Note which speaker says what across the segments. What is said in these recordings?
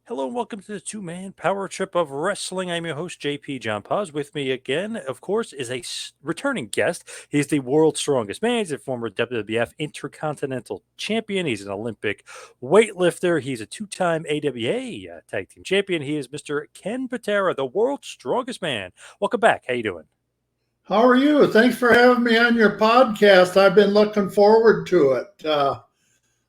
Speaker 1: Hello and welcome to the two-man power trip of wrestling. I'm your host, JP John Poz. With me again, of course, is a returning guest. He's the world's strongest man. He's a former WWF Intercontinental Champion. He's an Olympic weightlifter. He's a two-time AWA Tag Team Champion. He is Mr. Ken Patera, the world's strongest man. Welcome back. How you doing?
Speaker 2: How are you? Thanks for having me on your podcast. I've been looking forward to it.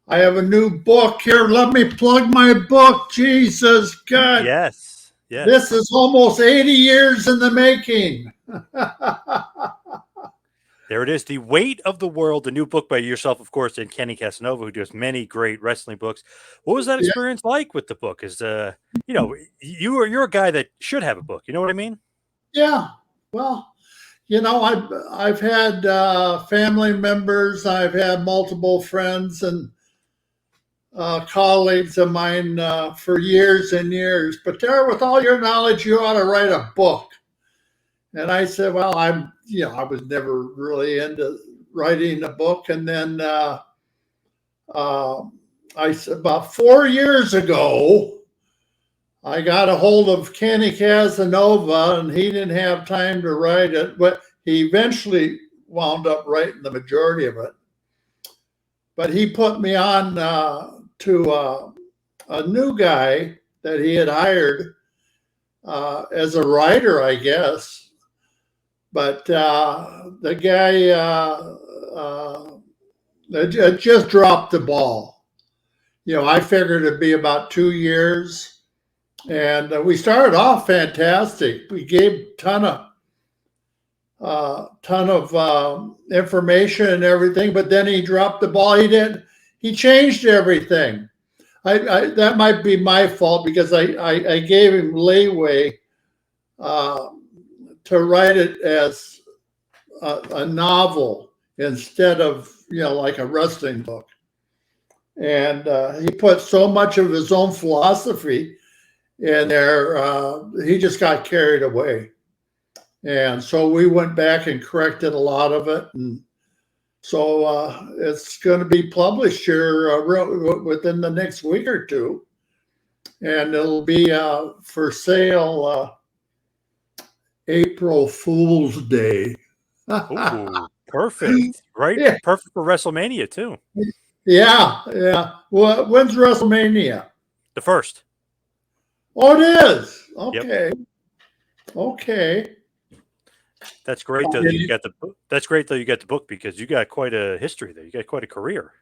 Speaker 2: I have a new book here. Let me plug my book. Jesus God.
Speaker 1: Yes.
Speaker 2: This is almost 80 years in the making.
Speaker 1: There it is, The Weight of the World, the new book by yourself, of course, and Kenny Casanova, who does many great wrestling books. What was that
Speaker 2: Yeah.
Speaker 1: experience like with the book? Is you're a guy that should have a book. You know what I mean?
Speaker 2: Yeah. Well, I've had family members. I've had multiple friends and colleagues of mine for years and years. But there, with all your knowledge, you ought to write a book. And I said, well, I was never really into writing a book. And then about 4 years ago, I got a hold of Kenny Casanova, and he didn't have time to write it, but he eventually wound up writing the majority of it. But he put me on to a new guy that he had hired as a writer, I guess. But the guy just dropped the ball. I figured it'd be about 2 years, and we started off fantastic. We gave ton of information and everything, but then he dropped the ball. He changed everything. That might be my fault because I gave him leeway to write it as a novel instead of like a wrestling book. And he put so much of his own philosophy in there. He just got carried away. And so we went back and corrected a lot of it. And so it's going to be published here within the next week or two. And it'll be for sale April Fool's Day.
Speaker 1: Ooh, perfect. Right?
Speaker 2: Yeah.
Speaker 1: Perfect for WrestleMania, too.
Speaker 2: Yeah. Well, when's WrestleMania?
Speaker 1: The first.
Speaker 2: Oh, it is.
Speaker 1: Yep.
Speaker 2: Okay.
Speaker 1: That's great though. You got the book. That's great though. You got the book because you got quite a history there. You got quite a career.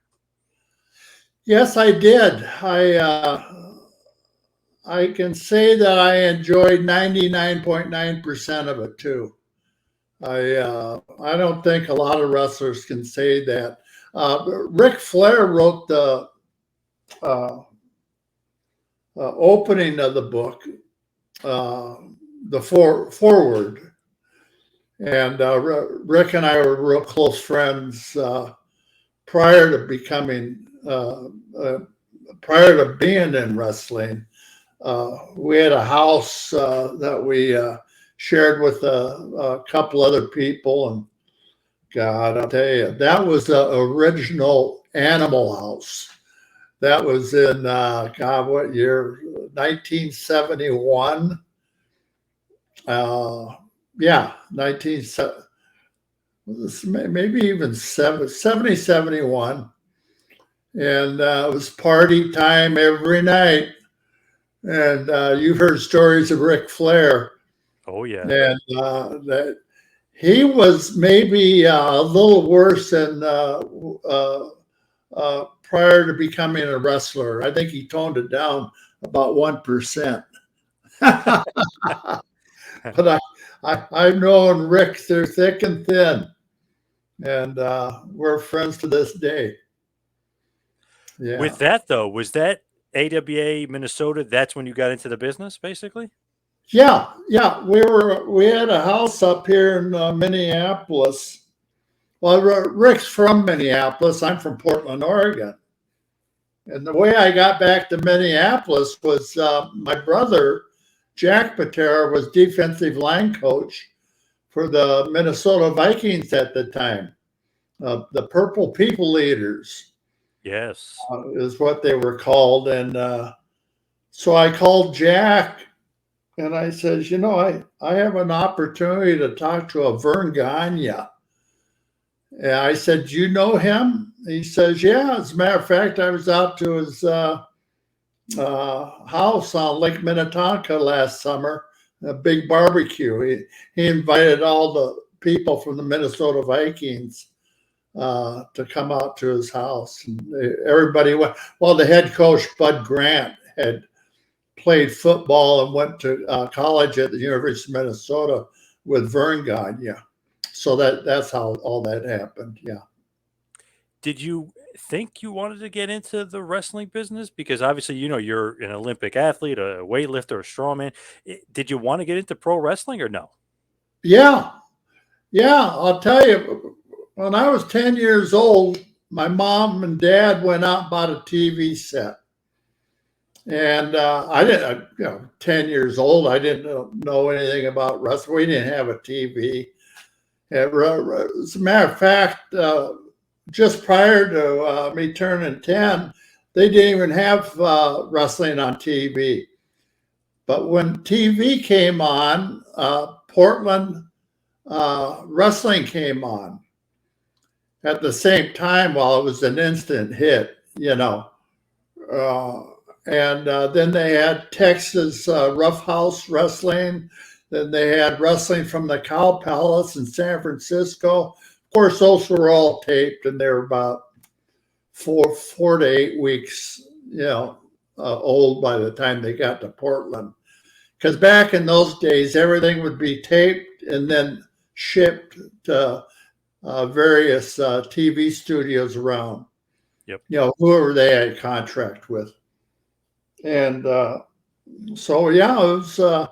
Speaker 2: Yes, I did. I can say that I enjoyed 99.9% of it too. I don't think a lot of wrestlers can say that. Ric Flair wrote the opening of the book, the foreword. And Rick and I were real close friends prior to being in wrestling. We had a house that we shared with a couple other people, and God, I'll tell you, that was the original Animal House. That was in God, what year? 1971. Yeah, 1970, maybe even 70, 71. And it was party time every night. And you've heard stories of Ric Flair.
Speaker 1: Oh, yeah.
Speaker 2: And that he was maybe a little worse than prior to becoming a wrestler. I think he toned it down about 1%. But I've known Rick through thick and thin, and we're friends to this day. Yeah.
Speaker 1: With that, though, was that AWA Minnesota? That's when you got into the business, basically?
Speaker 2: Yeah. We had a house up here in Minneapolis. Well, Rick's from Minneapolis. I'm from Portland, Oregon. And the way I got back to Minneapolis was my brother, Jack Patera, was defensive line coach for the Minnesota Vikings at the time. The Purple People Eaters.
Speaker 1: Yes.
Speaker 2: Is what they were called. And So I called Jack and I says, you know, I have an opportunity to talk to a Verne Gagne. And I said, do you know him? He says, yeah. As a matter of fact, I was out to his house on Lake Minnetonka last summer, a big barbecue. He invited all the people from the Minnesota Vikings to come out to his house. And everybody went. Well, the head coach, Bud Grant, had played football and went to college at the University of Minnesota with Verne Gagne. So that's how all that happened. Yeah.
Speaker 1: Did you think you wanted to get into the wrestling business? Because obviously, you're an Olympic athlete, a weightlifter, a strongman. Did you want to get into pro wrestling or no?
Speaker 2: Yeah. Yeah. I'll tell you, when I was 10 years old, my mom and dad went out and bought a TV set. And I didn't, 10 years old, I didn't know anything about wrestling. We didn't have a TV. As a matter of fact, just prior to me turning 10, they didn't even have wrestling on TV. But when TV came on, Portland wrestling came on at the same time while it was an instant hit, and then they had Texas Roughhouse Wrestling. Then they had wrestling from the Cow Palace in San Francisco. Of course, those were all taped, and they were about four to 8 weeks, old by the time they got to Portland. Because back in those days, everything would be taped and then shipped to various TV studios around.
Speaker 1: Yep.
Speaker 2: Whoever they had contract with. And so, yeah, it was,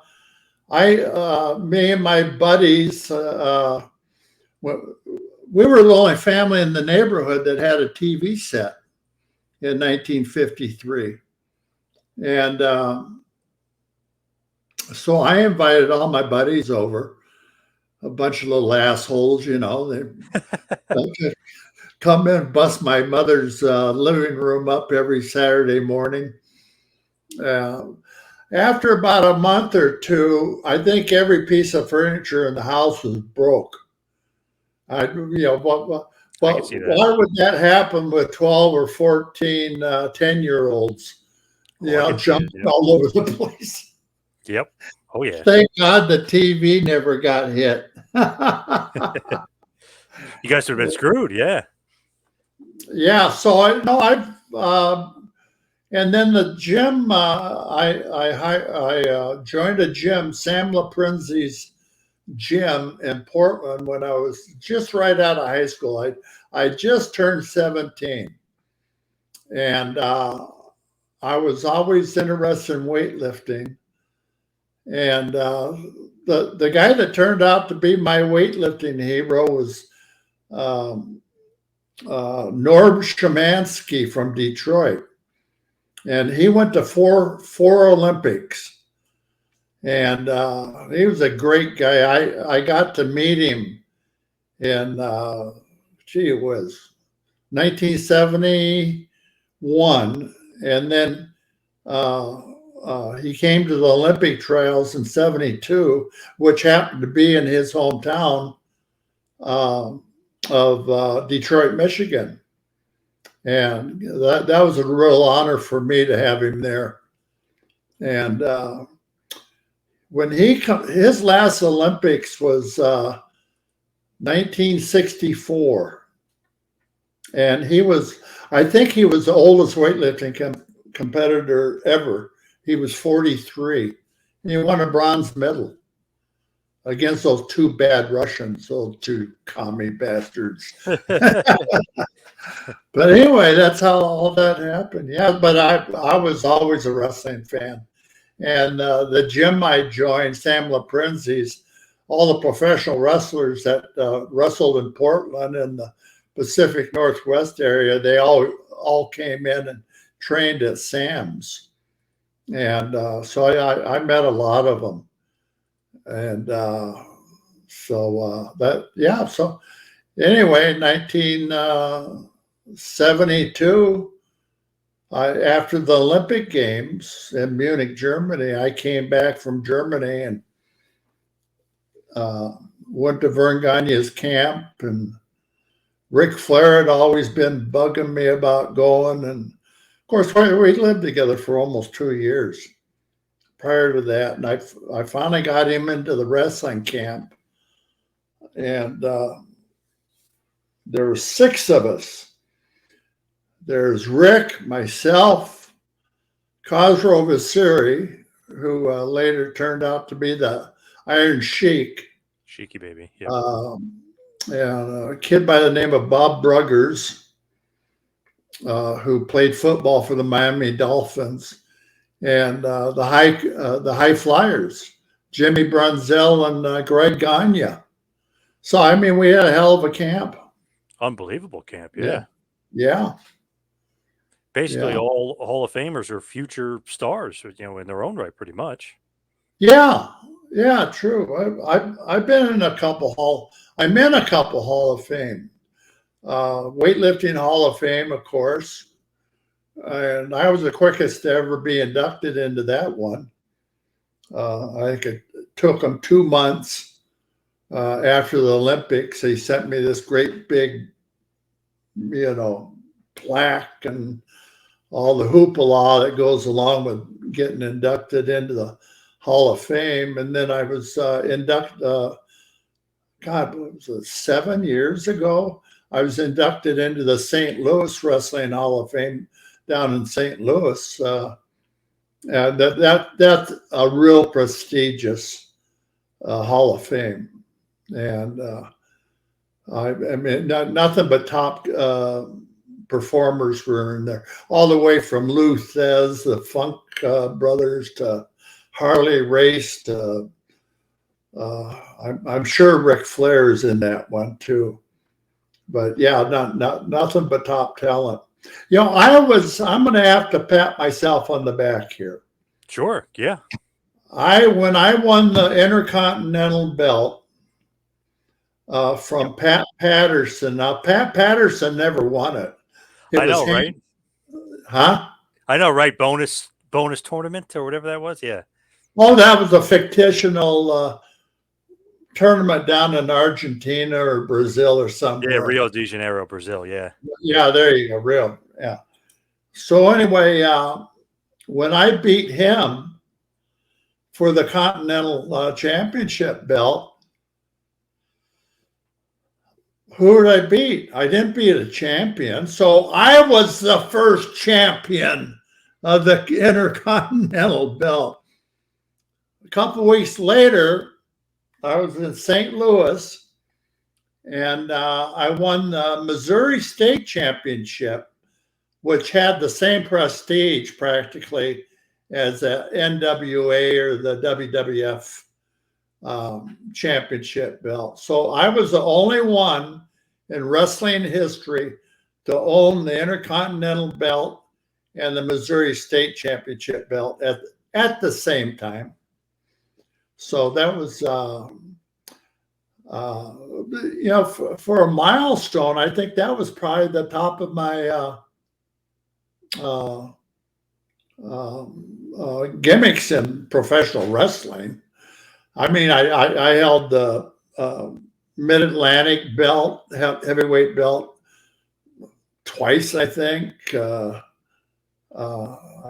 Speaker 2: me and my buddies, we were the only family in the neighborhood that had a TV set in 1953. And so I invited all my buddies over, a bunch of little assholes, they come in and bust my mother's living room up every Saturday morning. After about a month or two, I think every piece of furniture in the house was broke. Why would that happen with 12 or 14 10-year-olds? Jumping all over the place.
Speaker 1: Yep. Oh, yeah.
Speaker 2: Thank God the TV never got hit.
Speaker 1: You guys would have been screwed, yeah.
Speaker 2: Yeah, so I've and then the gym, I joined a gym, Sam LaPrinzi's gym in Portland when I was just right out of high school. I just turned 17. And I was always interested in weightlifting. And the guy that turned out to be my weightlifting hero was Norm Shemansky from Detroit. And he went to four Olympics. And he was a great guy. I got to meet him in, it was 1971. And then he came to the Olympic trials in 72, which happened to be in his hometown of Detroit, Michigan. And that was a real honor for me to have him there. And when his last Olympics was 1964. And I think he was the oldest weightlifting competitor ever. He was 43. And he won a bronze medal against those two bad Russians, those two commie bastards. But anyway, that's how all that happened. Yeah, but I was always a wrestling fan. And the gym I joined, Sam LaPrinzi's, all the professional wrestlers that wrestled in Portland and the Pacific Northwest area, they all came in and trained at Sam's. And so I met a lot of them. And so anyway, 1972, After the Olympic Games in Munich, Germany, I came back from Germany and went to Verne Gagne's camp. And Ric Flair had always been bugging me about going. And of course, we lived together for almost 2 years prior to that. And I finally got him into the wrestling camp. And there were 6 of us. There's Rick, myself, Khosrow Vaziri, who later turned out to be the Iron Sheik.
Speaker 1: Sheiky baby. Yeah.
Speaker 2: And a kid by the name of Bob Bruggers, who played football for the Miami Dolphins, and the high flyers, Jimmy Brunzell and Greg Gagne. So, I mean, we had a hell of a camp.
Speaker 1: Unbelievable camp. Yeah.
Speaker 2: Yeah.
Speaker 1: Basically, all Hall of Famers are future stars, in their own right, pretty much.
Speaker 2: Yeah, true. I've been in a couple I'm in a couple Hall of Fame, weightlifting Hall of Fame, of course, and I was the quickest to ever be inducted into that one. I think it took them 2 months after the Olympics. They sent me this great big, plaque and all the hoopla that goes along with getting inducted into the Hall of Fame. And then I was inducted, what was it, 7 years ago? I was inducted into the St. Louis Wrestling Hall of Fame down in St. Louis. And that's a real prestigious Hall of Fame. And I mean, nothing but top performers were in there, all the way from Lou Thez, the Funk Brothers, to Harley Race, to I'm sure Ric Flair is in that one too. But yeah, nothing but top talent. I'm going to have to pat myself on the back here.
Speaker 1: Sure, yeah.
Speaker 2: When I won the Intercontinental belt from Pat Patterson. Now, Pat Patterson never won it.
Speaker 1: I know, right?
Speaker 2: Huh?
Speaker 1: I know, right? Bonus tournament or whatever that was. Yeah.
Speaker 2: Oh, that was a fictional tournament down in Argentina or Brazil or something.
Speaker 1: Yeah, Rio de Janeiro, Brazil. Yeah.
Speaker 2: Yeah, there you go. Yeah. So anyway, when I beat him for the Continental Championship belt, who did I beat? I didn't beat a champion. So I was the first champion of the Intercontinental belt. A couple of weeks later, I was in St. Louis, and I won the Missouri State Championship, which had the same prestige practically as the NWA or the WWF championship belt. So I was the only one in wrestling history to own the Intercontinental belt and the Missouri State Championship belt at the same time. So that was, for a milestone, I think that was probably the top of my gimmicks in professional wrestling. I mean, I held the Mid-Atlantic belt, heavyweight belt, twice, I think. I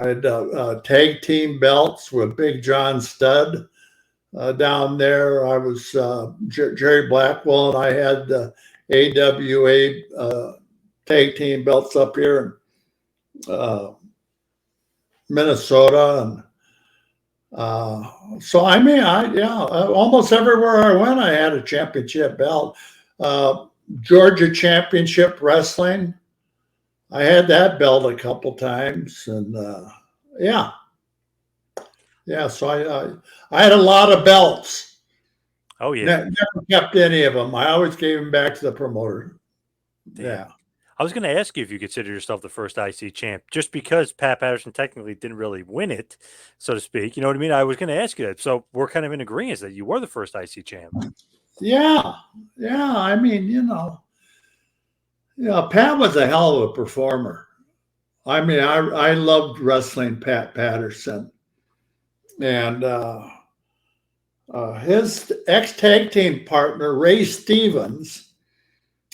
Speaker 2: had tag team belts with Big John Studd down there. I was Jerry Blackwell, and I had the AWA tag team belts up here in Minnesota. And so I mean, almost everywhere I went, I had a championship belt. Georgia Championship Wrestling, I had that belt a couple times, and so I had a lot of belts.
Speaker 1: Oh yeah,
Speaker 2: never kept any of them. I always gave them back to the promoter.
Speaker 1: Damn.
Speaker 2: Yeah.
Speaker 1: I was going to ask you if you consider yourself the first IC champ, just because Pat Patterson technically didn't really win it, so to speak. You know what I mean? I was going to ask you that. So we're kind of in agreement that you were the first IC champ.
Speaker 2: Yeah. I mean, Pat was a hell of a performer. I mean, I loved wrestling Pat Patterson. And his ex-tag team partner, Ray Stevens,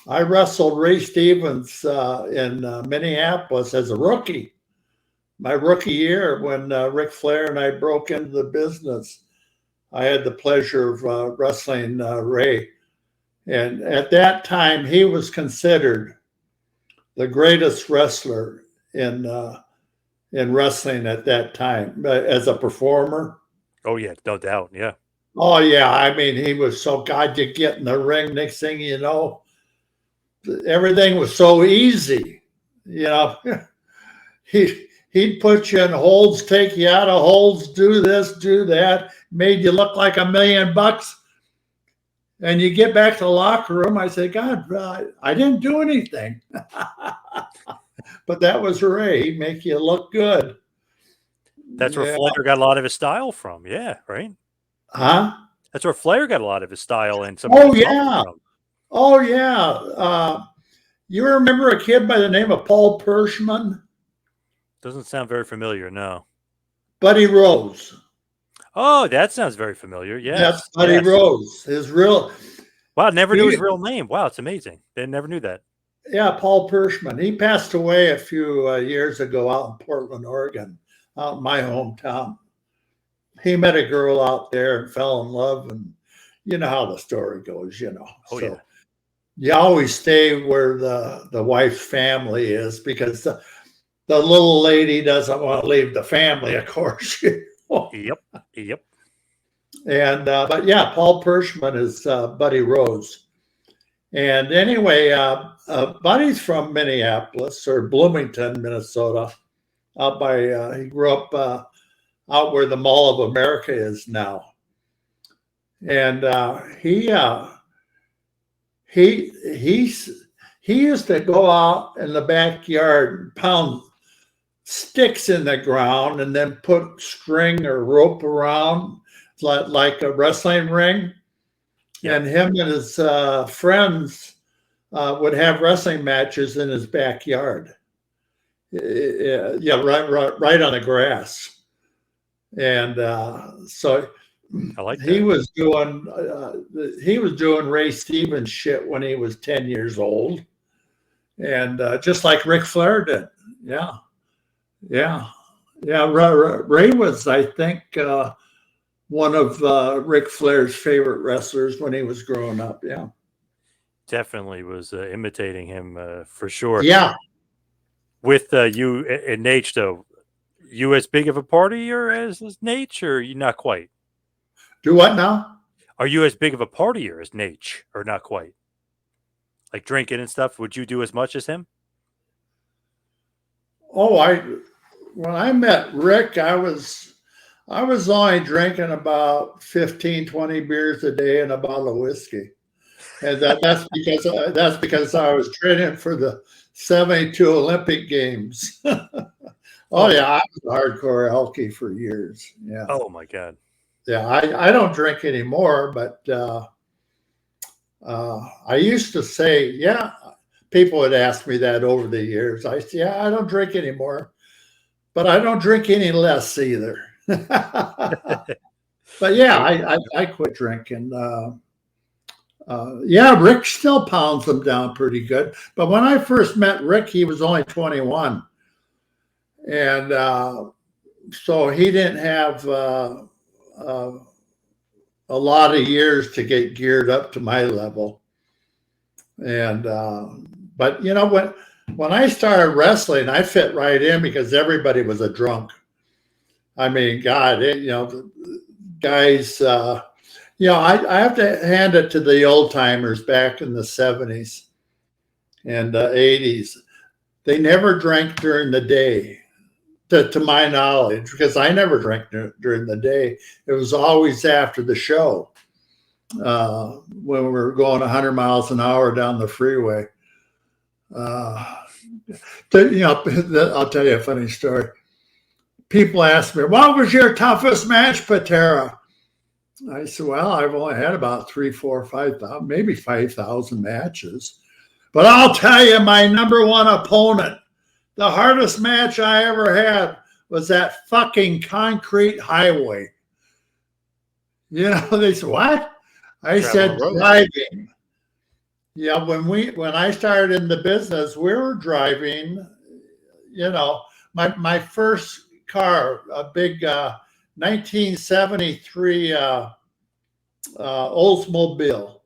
Speaker 2: I wrestled Ray Stevens in Minneapolis as a rookie. My rookie year when Ric Flair and I broke into the business, I had the pleasure of wrestling Ray. And at that time, he was considered the greatest wrestler in wrestling at that time as a performer.
Speaker 1: Oh yeah, no doubt. Yeah.
Speaker 2: Oh yeah, I mean, he was so, God, you get in the ring, next thing you know, everything was so easy. You know, he'd put you in holds, take you out of holds, do this, do that, made you look like $1 million. And you get back to the locker room, I say, God, I didn't do anything. But that was Ray. He'd make you look good.
Speaker 1: That's where Flair got a lot of his style from. Yeah, right?
Speaker 2: Huh?
Speaker 1: That's where Flair got a lot of his style and some.
Speaker 2: Oh, yeah. Oh, yeah. You remember a kid by the name of Paul Pershman?
Speaker 1: Doesn't sound very familiar, no.
Speaker 2: Buddy Rose.
Speaker 1: Oh, that sounds very familiar. Yeah.
Speaker 2: That's Buddy Rose. His real.
Speaker 1: Wow, never knew his real name. Wow, it's amazing. They never knew that.
Speaker 2: Yeah, Paul Pershman. He passed away a few years ago out in Portland, Oregon, out in my hometown. He met a girl out there and fell in love, and you know how the story goes, you know.
Speaker 1: Oh,
Speaker 2: so
Speaker 1: yeah.
Speaker 2: you always stay where the wife's family is, because the little lady doesn't want to leave the family, of course.
Speaker 1: Yep.
Speaker 2: And but yeah, Paul Pershman is Buddy Rose. And anyway, Buddy's from Minneapolis or Bloomington, Minnesota. Out by he grew up out where the Mall of America is now. And he used to go out in the backyard and pound sticks in the ground and then put string or rope around like a wrestling ring. Yep. And him and his friends would have wrestling matches in his backyard. Yeah, right on the grass. And so
Speaker 1: I like that.
Speaker 2: he was doing Ray Stevens shit when he was 10 years old, and just like Ric Flair did. Yeah. Ray was, I think, one of Ric Flair's favorite wrestlers when he was growing up. Yeah,
Speaker 1: definitely was imitating him for sure.
Speaker 2: Yeah.
Speaker 1: With you and Nate, though, you as big of a partier as Nate, or you not quite?
Speaker 2: Do what now?
Speaker 1: Are you as big of a partier as Nate, or not quite? Like drinking and stuff, would you do as much as him?
Speaker 2: Oh, when I met Rick, I was only drinking about 15, 20 beers a day and a bottle of whiskey. And that's because I was training for the 72 Olympic Games. Oh yeah, I was a hardcore alkie for years. Yeah.
Speaker 1: Oh my God.
Speaker 2: Yeah, I don't drink anymore, but I used to say, yeah. People would ask me that over the years. I say, yeah, I don't drink anymore, but I don't drink any less either. But yeah, I quit drinking. Yeah, Rick still pounds them down pretty good. But when I first met Rick, he was only 21. And so he didn't have a lot of years to get geared up to my level. And but you know, when I started wrestling, I fit right in because everybody was a drunk. I mean, God, you know, the guys, you know, I have to hand it to the old timers back in the 70s and 80s. They never drank during the day, to my knowledge, because I never drank during the day. It was always after the show when we were going 100 miles an hour down the freeway. You know, I'll tell you a funny story. People ask me, what was your toughest match, Patera? I said, well, I've only had about 3, 4, 5,000, maybe 5,000 matches. But I'll tell you, my number one opponent The hardest match I ever had was that fucking concrete highway. You know, they said, what? I said, driving. Yeah, when I started in the business, we were driving, you know, my first car, a big 1973 Oldsmobile,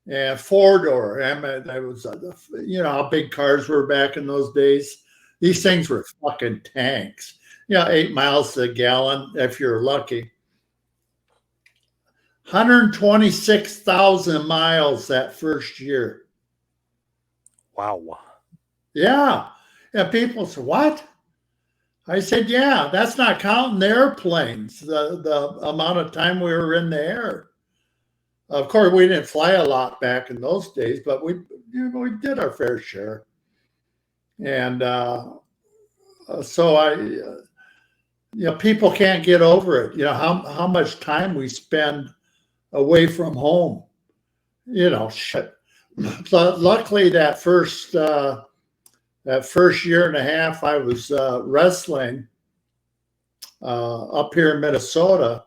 Speaker 2: and four-door. And that was, you know, how big cars were back in those days. These things were fucking tanks. You know, 8 miles a gallon if you're lucky. 126,000 miles that first year.
Speaker 1: Wow.
Speaker 2: Yeah. And people said, what? I said, yeah, that's not counting the airplanes, the amount of time we were in the air. Of course, we didn't fly a lot back in those days, but we did our fair share. And so you know, people can't get over it. You know, how much time we spend away from home. You know, shit. But luckily, that first year and a half, I was wrestling up here in Minnesota.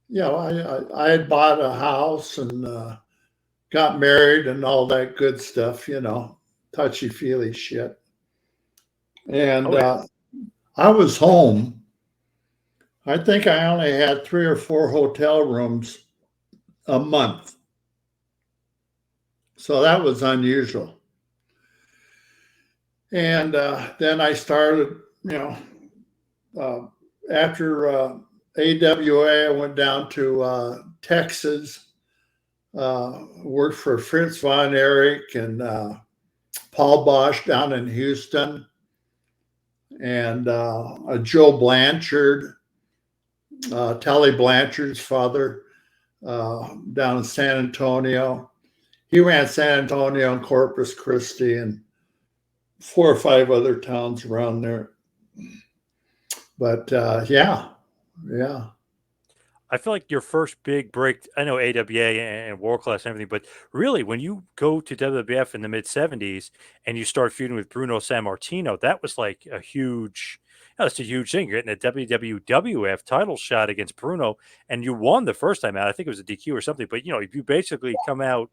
Speaker 2: You know, I had bought a house and got married and all that good stuff. You know, touchy-feely shit. And I was home. I think I only had 3 or 4 hotel rooms a month. So that was unusual. And then I started, you know, after AWA, I went down to Texas, worked for Fritz von Erich and Paul Bosch down in Houston, and Joe Blanchard, Tully Blanchard's father, down in San Antonio. He ran San Antonio and Corpus Christi and 4 or 5 other towns around there. But yeah.
Speaker 1: I feel like your first big break, I know AWA and World Class and everything, but really when you go to WWF in the mid-70s and you start feuding with Bruno Sammartino, that was like a huge, that's a huge thing. You're getting a WWF title shot against Bruno, and you won the first time out. I think it was a DQ or something, but you know, you basically come out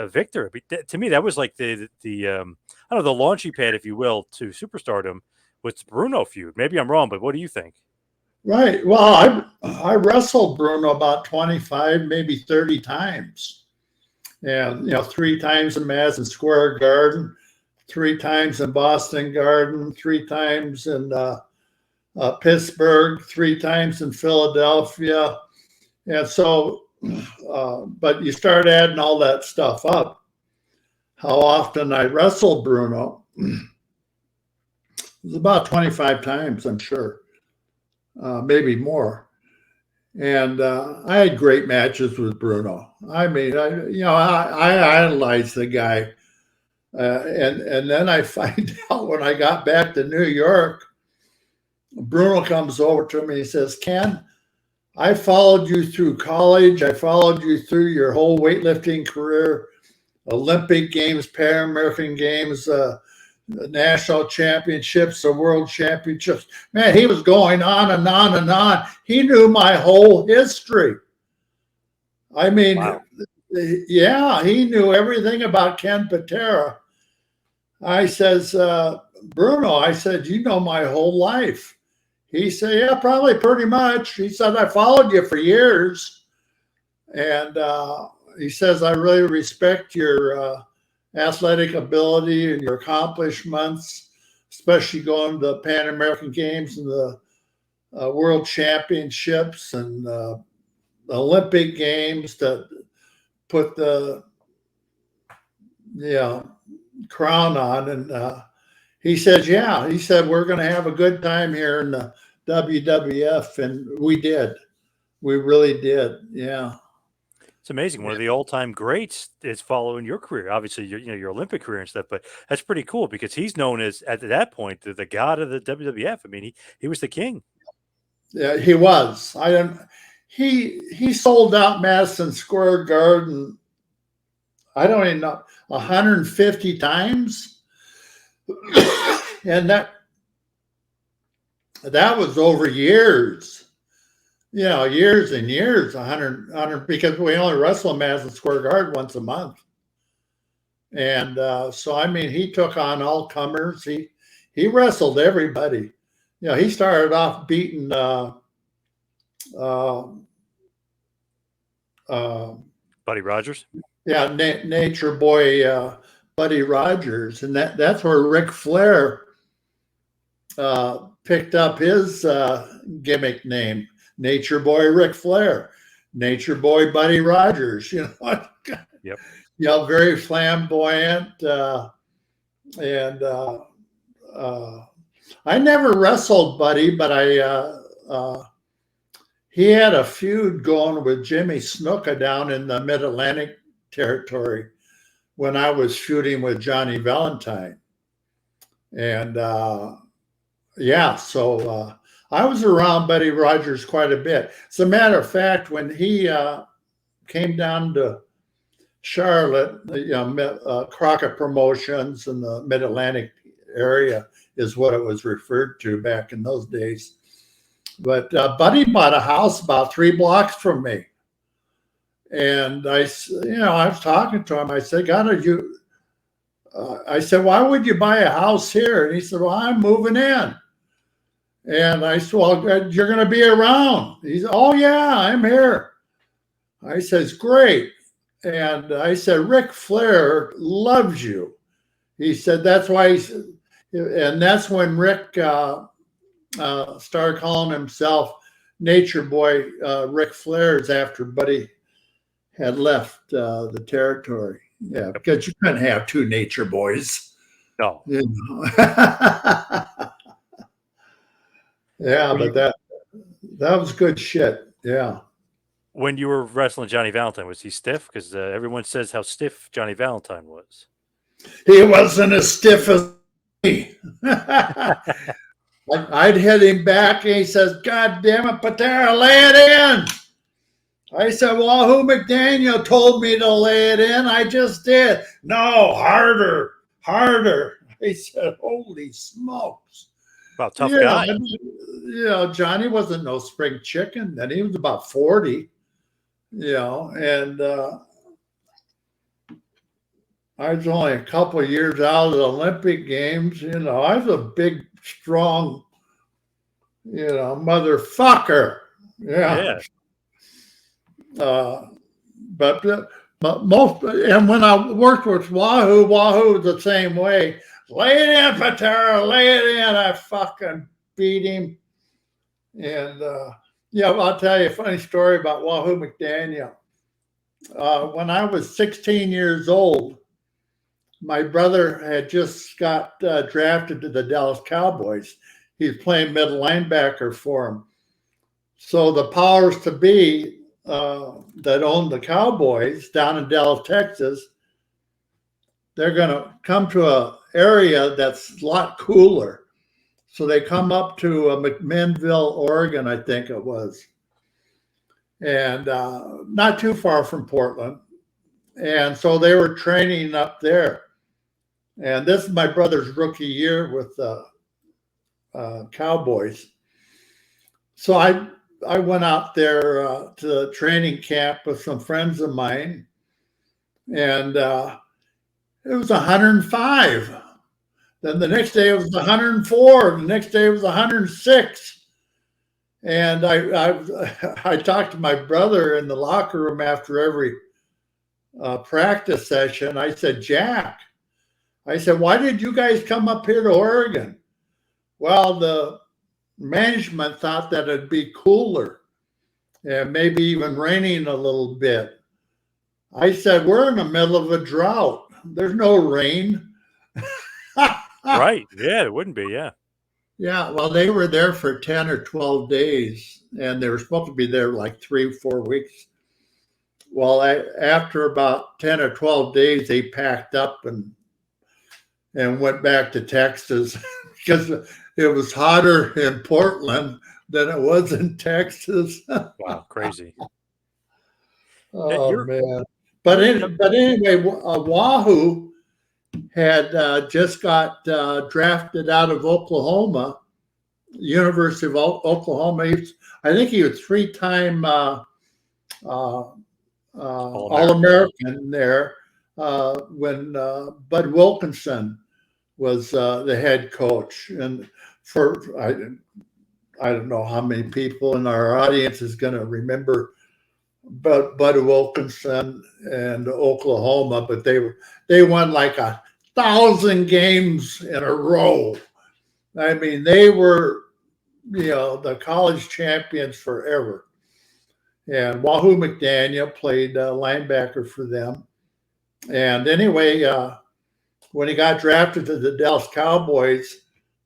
Speaker 1: victor. To me, that was like the I don't know, the launchy pad, if you will, to superstardom with Bruno feud. Maybe I'm wrong, but what do you think?
Speaker 2: Right. Well, I wrestled Bruno about 25, maybe 30 times. And, you know, 3 times in Madison Square Garden, 3 times in Boston Garden, 3 times in Pittsburgh, 3 times in Philadelphia. And so, but you start adding all that stuff up. How often I wrestled Bruno? It was about 25 times, I'm sure. Maybe more. And I had great matches with Bruno. I mean, I idolized the guy. And then I find out when I got back to New York, Bruno comes over to me and says, Ken, I followed you through college. I followed you through your whole weightlifting career, Olympic Games, Pan American Games, national championships, the world championships. Man, he was going on and on and on. He knew my whole history. I mean, wow. Yeah, he knew everything about Ken Patera. I says, Bruno, I said, you know my whole life. He said, yeah, probably pretty much. He said, I followed you for years. And he says, I really respect your athletic ability and your accomplishments, especially going to the Pan American Games and the World Championships and Olympic Games to put the crown on. And he says, yeah, he said, we're going to have a good time here in the WWF. And we did. We really did. Yeah.
Speaker 1: It's amazing. One of the all-time greats is following your career. Obviously, your Olympic career and stuff, but that's pretty cool because he's known as, at that point, the god of the WWF. I mean, he was the king.
Speaker 2: Yeah, he was. He sold out Madison Square Garden, I don't even know, 150 times. And that was over years, years and years, 100, because we only wrestle in Madison Square Garden once a month. And so, I mean, he took on all comers. He wrestled everybody. He started off beating
Speaker 1: Buddy Rogers.
Speaker 2: Yeah, Nature Boy Buddy Rogers. And that's where Ric Flair picked up his gimmick name, Nature Boy Ric Flair, Nature Boy Buddy Rogers.
Speaker 1: Yep.
Speaker 2: Very flamboyant. And I never wrestled Buddy, but he had a feud going with Jimmy Snuka down in the Mid-Atlantic territory when I was feuding with Johnny Valentine. And so I was around Buddy Rogers quite a bit. As a matter of fact, when he came down to Charlotte, Crockett Promotions in the Mid-Atlantic area is what it was referred to back in those days. But Buddy bought a house about 3 blocks from me. And I was talking to him. I said, I said, why would you buy a house here? And he said, well, I'm moving in. And I said, well, you're going to be around. He said, oh, yeah, I'm here. I says, great. And I said, Ric Flair loves you. He said, that's why and that's when Rick started calling himself Nature Boy Ric Flair's after Buddy had left the territory. Yeah, because you couldn't have 2 Nature Boys.
Speaker 1: No.
Speaker 2: Yeah, but that was good shit. Yeah.
Speaker 1: When you were wrestling Johnny Valentine, was he stiff? Because everyone says how stiff Johnny Valentine was.
Speaker 2: He wasn't as stiff as me. I'd hit him back, and he says, God damn it, Patera, lay it in. I said, well, who McDaniel told me to lay it in? I just did. No, harder. I said, holy smokes.
Speaker 1: Wow, tough guy.
Speaker 2: Johnny wasn't no spring chicken. Then he was about 40, and I was only a couple of years out of the Olympic Games. I was a big, strong, motherfucker. Yeah. But most, and when I worked with Wahoo was the same way. Lay it in, Patera, lay it in. I fucking beat him. And I'll tell you a funny story about Wahoo McDaniel. When I was 16 years old, my brother had just got drafted to the Dallas Cowboys. He was playing middle linebacker for him. So the powers to be that owned the Cowboys down in Dallas, Texas, they're going to come to an area that's a lot cooler. So they come up to McMinnville, Oregon, I think it was, and not too far from Portland. And so they were training up there. And this is my brother's rookie year with the Cowboys. So I went out there to the training camp with some friends of mine, and it was 105. Then the next day it was 104. The next day it was 106. And I talked to my brother in the locker room after every practice session. I said, Jack, why did you guys come up here to Oregon? Well, the management thought that it'd be cooler and maybe even raining a little bit. I said, we're in the middle of a drought. There's no rain.
Speaker 1: Right. Yeah, it wouldn't be. Yeah.
Speaker 2: Yeah. Well, they were there for 10 or 12 days, and they were supposed to be there like 3 or 4 weeks. Well, after about 10 or 12 days, they packed up and went back to Texas because it was hotter in Portland than it was in Texas.
Speaker 1: Wow, crazy.
Speaker 2: Oh, man. But anyway, Wahoo, had just got drafted out of Oklahoma, University of Oklahoma. I think he was three-time All-American there when Bud Wilkinson was the head coach. And I don't know how many people in our audience is going to remember Bud Wilkinson and Oklahoma, but they won like 1,000 games in a row. I mean, they were, the college champions forever. And Wahoo McDaniel played linebacker for them. And anyway, when he got drafted to the Dallas Cowboys,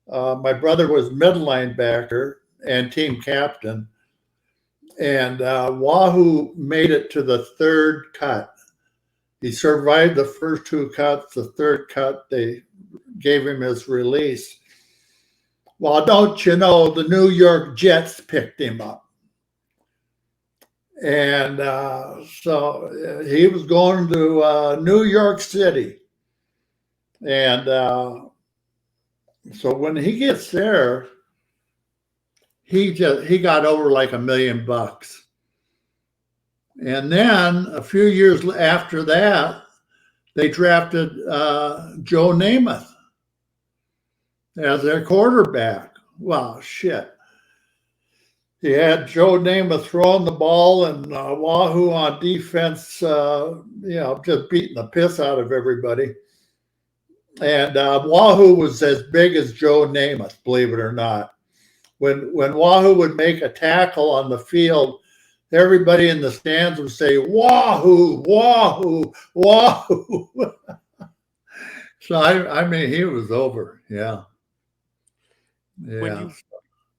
Speaker 2: my brother was middle linebacker and team captain. And Wahoo made it to the third cut. He survived the first two cuts. The third cut, they gave him his release. Well, don't you know, the New York Jets picked him up. And so he was going to New York City. And so when he gets there, he got over like $1 million. And then a few years after that, they drafted Joe Namath as their quarterback. Wow, shit. He had Joe Namath throwing the ball and Wahoo on defense, just beating the piss out of everybody. And Wahoo was as big as Joe Namath, believe it or not. When Wahoo would make a tackle on the field, everybody in the stands would say, Wahoo, Wahoo, Wahoo. So, I mean, he was over. Yeah. Yeah.
Speaker 1: When you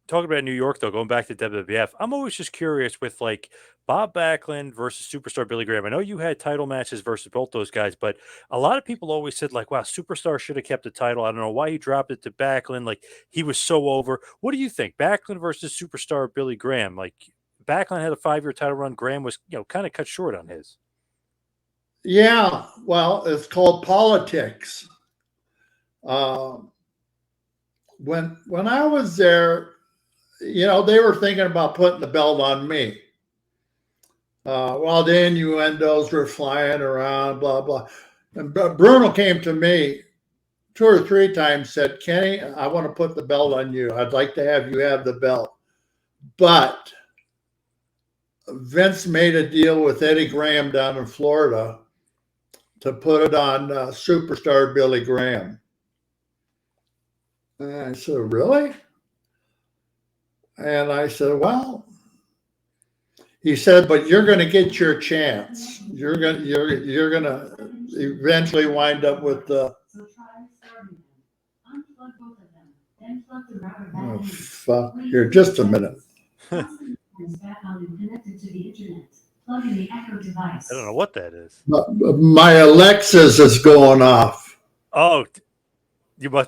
Speaker 1: talk about New York, though, going back to WWF, I'm always just curious with like Bob Backlund versus Superstar Billy Graham. I know you had title matches versus both those guys, but a lot of people always said like, wow, Superstar should have kept the title. I don't know why he dropped it to Backlund. Like he was so over. What do you think? Backlund versus Superstar Billy Graham? Like Backlund had a 5-year title run. Graham was, kind of cut short on his.
Speaker 2: Yeah. Well, it's called politics. When I was there, they were thinking about putting the belt on me. While the innuendos were flying around, blah, blah. And Bruno came to me 2 or 3 times, said, Kenny, I want to put the belt on you. I'd like to have you have the belt. But Vince made a deal with Eddie Graham down in Florida to put it on Superstar Billy Graham. And I said, really? And I said, well, he said, but you're going to get your chance. You're going to eventually wind up with the. Oh, fuck. Here, just a minute.
Speaker 1: I don't know what that is.
Speaker 2: My Alexis is going off.
Speaker 1: Oh,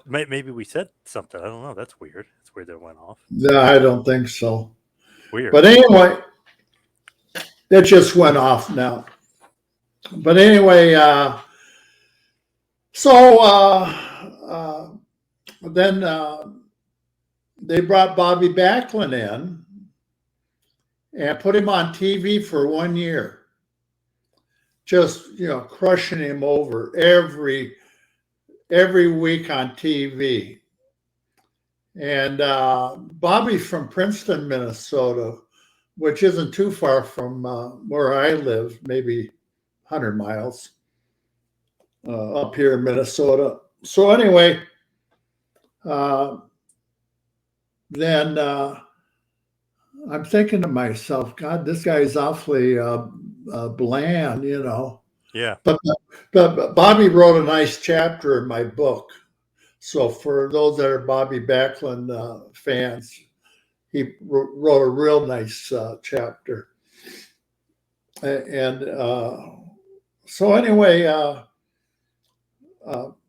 Speaker 1: maybe we said something. I don't know. That's weird. It's weird that it went off.
Speaker 2: No, I don't think so.
Speaker 1: Weird.
Speaker 2: But anyway, it just went off now. But anyway, then they brought Bobby Backlund in and put him on TV for 1 year. Just, crushing him over every week on TV. And Bobby's from Princeton, Minnesota, which isn't too far from where I live, maybe 100 miles up here in Minnesota. So anyway, then I'm thinking to myself, God, this guy's awfully bland,
Speaker 1: Yeah.
Speaker 2: But Bobby wrote a nice chapter in my book. So for those that are Bobby Backlund fans, he wrote a real nice chapter. And so anyway,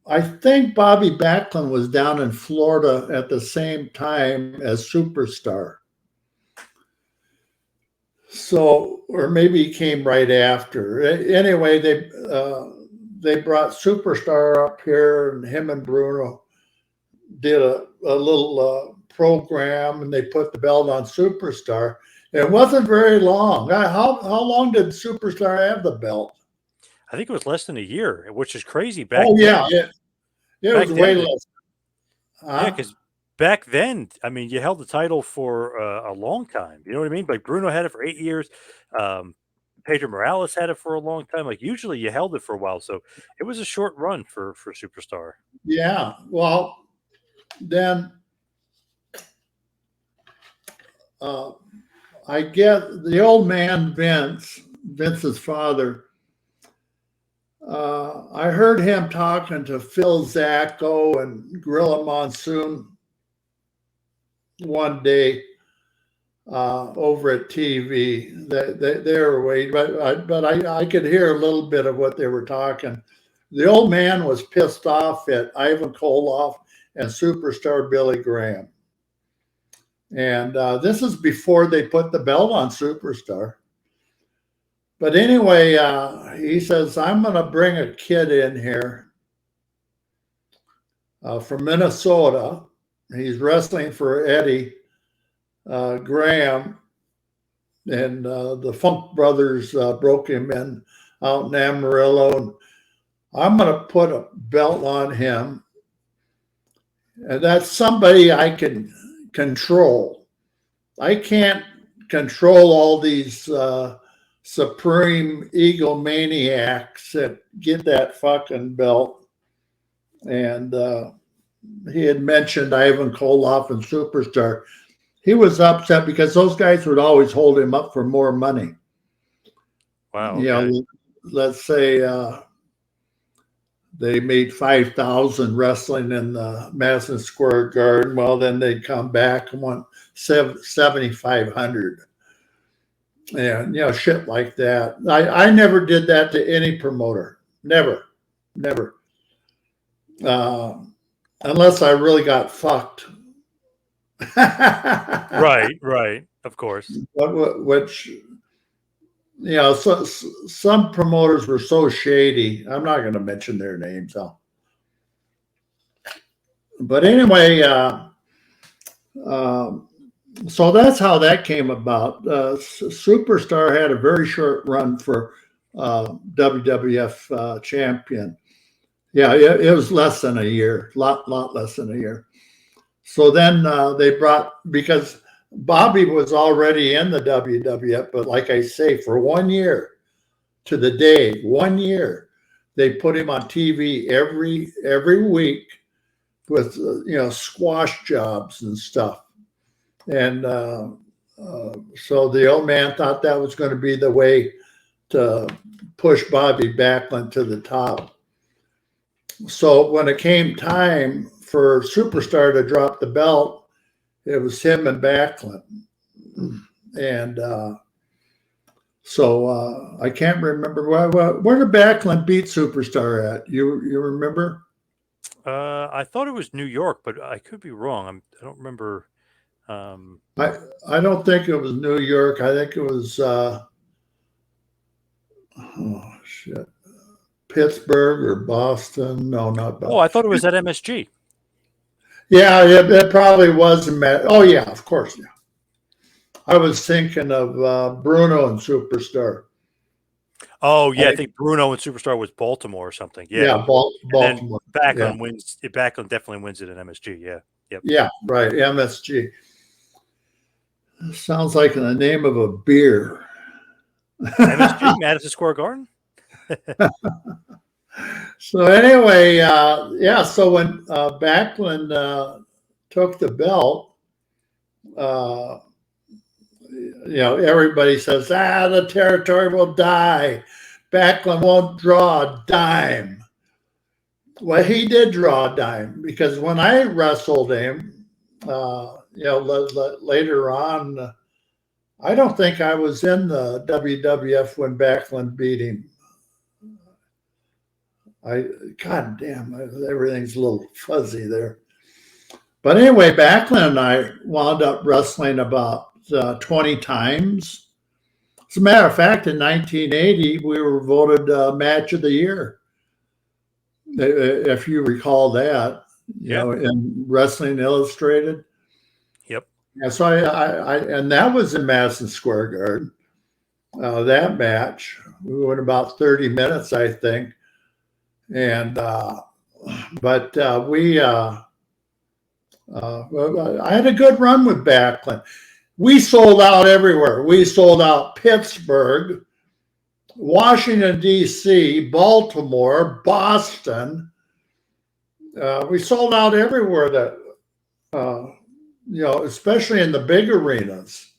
Speaker 2: I think Bobby Backlund was down in Florida at the same time as Superstar. So, or maybe he came right after. Anyway, they brought Superstar up here, and him and Bruno did a little program, and they put the belt on Superstar. It wasn't very long. How long did Superstar have the belt?
Speaker 1: I think it was less than a year, which is crazy back
Speaker 2: Oh
Speaker 1: then.
Speaker 2: yeah, it was way less.
Speaker 1: Yeah, because back then, I mean, you held the title for a long time. You know what I mean? Like Bruno had it for 8 years. Pedro Morales had it for a long time. Like usually, you held it for a while, so it was a short run for Superstar.
Speaker 2: Yeah. Well, then I get the old man Vince's father. I heard him talking to Phil Zacco and Gorilla Monsoon one day over at TV. They were waiting, but I could hear a little bit of what they were talking. The old man was pissed off at Ivan Koloff and Superstar Billy Graham. And this is before they put the belt on Superstar. But anyway, he says, I'm going to bring a kid in here from Minnesota. He's wrestling for Eddie Graham. And the Funk Brothers broke him in out in Amarillo. And I'm going to put a belt on him. And that's somebody I can control. I can't control all these supreme egomaniacs that get that fucking belt. And he had mentioned Ivan Koloff and Superstar. He was upset because those guys would always hold him up for more money.
Speaker 1: Wow.
Speaker 2: You know, let's say they made $5,000 wrestling in the Madison Square Garden. Well, then they'd come back and want $7,500. And, you know, shit like that. I never did that to any promoter. Never. Unless I really got fucked.
Speaker 1: Right. Of course.
Speaker 2: Which, you know, so, some promoters were so shady. I'm not going to mention their names. But anyway, so that's how that came about. Superstar had a very short run for WWF champion. Yeah, it was less than a year, lot less than a year. So then they brought, because Bobby was already in the WWF, but like I say, for 1 year to the day, 1 year, they put him on TV every week with squash jobs and stuff. And so the old man thought that was going to be the way to push Bobby Backlund to the top. So when it came time for Superstar to drop the belt, it was him and Backlund. And so I can't remember. Where did Backlund beat Superstar at? You remember?
Speaker 1: I thought it was New York, but I could be wrong. I don't remember.
Speaker 2: I don't think it was New York. I think it was Pittsburgh or Boston. No, not Boston.
Speaker 1: Oh, I thought it was at MSG.
Speaker 2: Yeah, it probably was. Oh yeah, of course. Yeah, I was thinking of Bruno and Superstar.
Speaker 1: Oh yeah, I think Bruno and Superstar was Baltimore or something. Yeah,
Speaker 2: Baltimore.
Speaker 1: Backlund wins. Backlund definitely wins it at MSG. Yeah. Yep.
Speaker 2: Yeah, right. MSG. Sounds like the name of a beer.
Speaker 1: MSG, Madison Square Garden.
Speaker 2: So anyway, so when Backlund took the belt, everybody says, the territory will die. Backlund won't draw a dime. Well, he did draw a dime, because when I wrestled him, later on, I don't think I was in the WWF when Backlund beat him. God damn, everything's a little fuzzy there. But anyway, Backlund and I wound up wrestling about 20 times. As a matter of fact, in 1980, we were voted Match of the Year if you recall that,
Speaker 1: Yeah.
Speaker 2: in Wrestling Illustrated.
Speaker 1: Yep.
Speaker 2: Yeah, so and that was in Madison Square Garden. That match, we went about 30 minutes, I think, and but I had a good run with Backlund. We sold out everywhere. We sold out Pittsburgh, Washington, D.C., Baltimore, Boston. We sold out everywhere that, especially in the big arenas.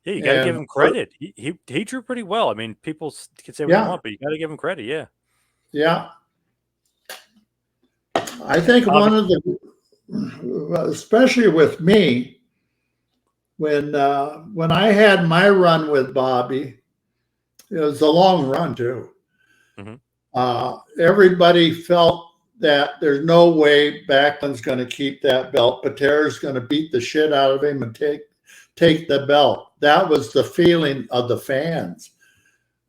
Speaker 1: Yeah, you got to give him credit. He drew pretty well. I mean, people can say what they want, but you got to give him credit. Yeah.
Speaker 2: Yeah. I think one of the, especially with me, when I had my run with Bobby, it was a long run too. Everybody felt that there's no way Backlund's going to keep that belt. Patera's going to beat the shit out of him and take the belt. That was the feeling of the fans.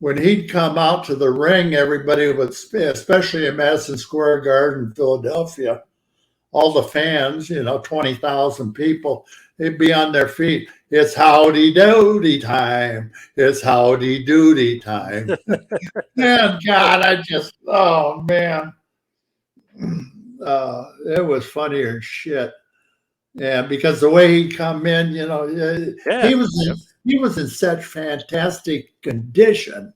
Speaker 2: When he'd come out to the ring, everybody would, especially in Madison Square Garden, Philadelphia, all the fans, 20,000 people, they'd be on their feet. It's howdy doody time. It's howdy doody time. And God, oh man. It was funnier than shit. Yeah, because the way he come in, he was in such fantastic condition.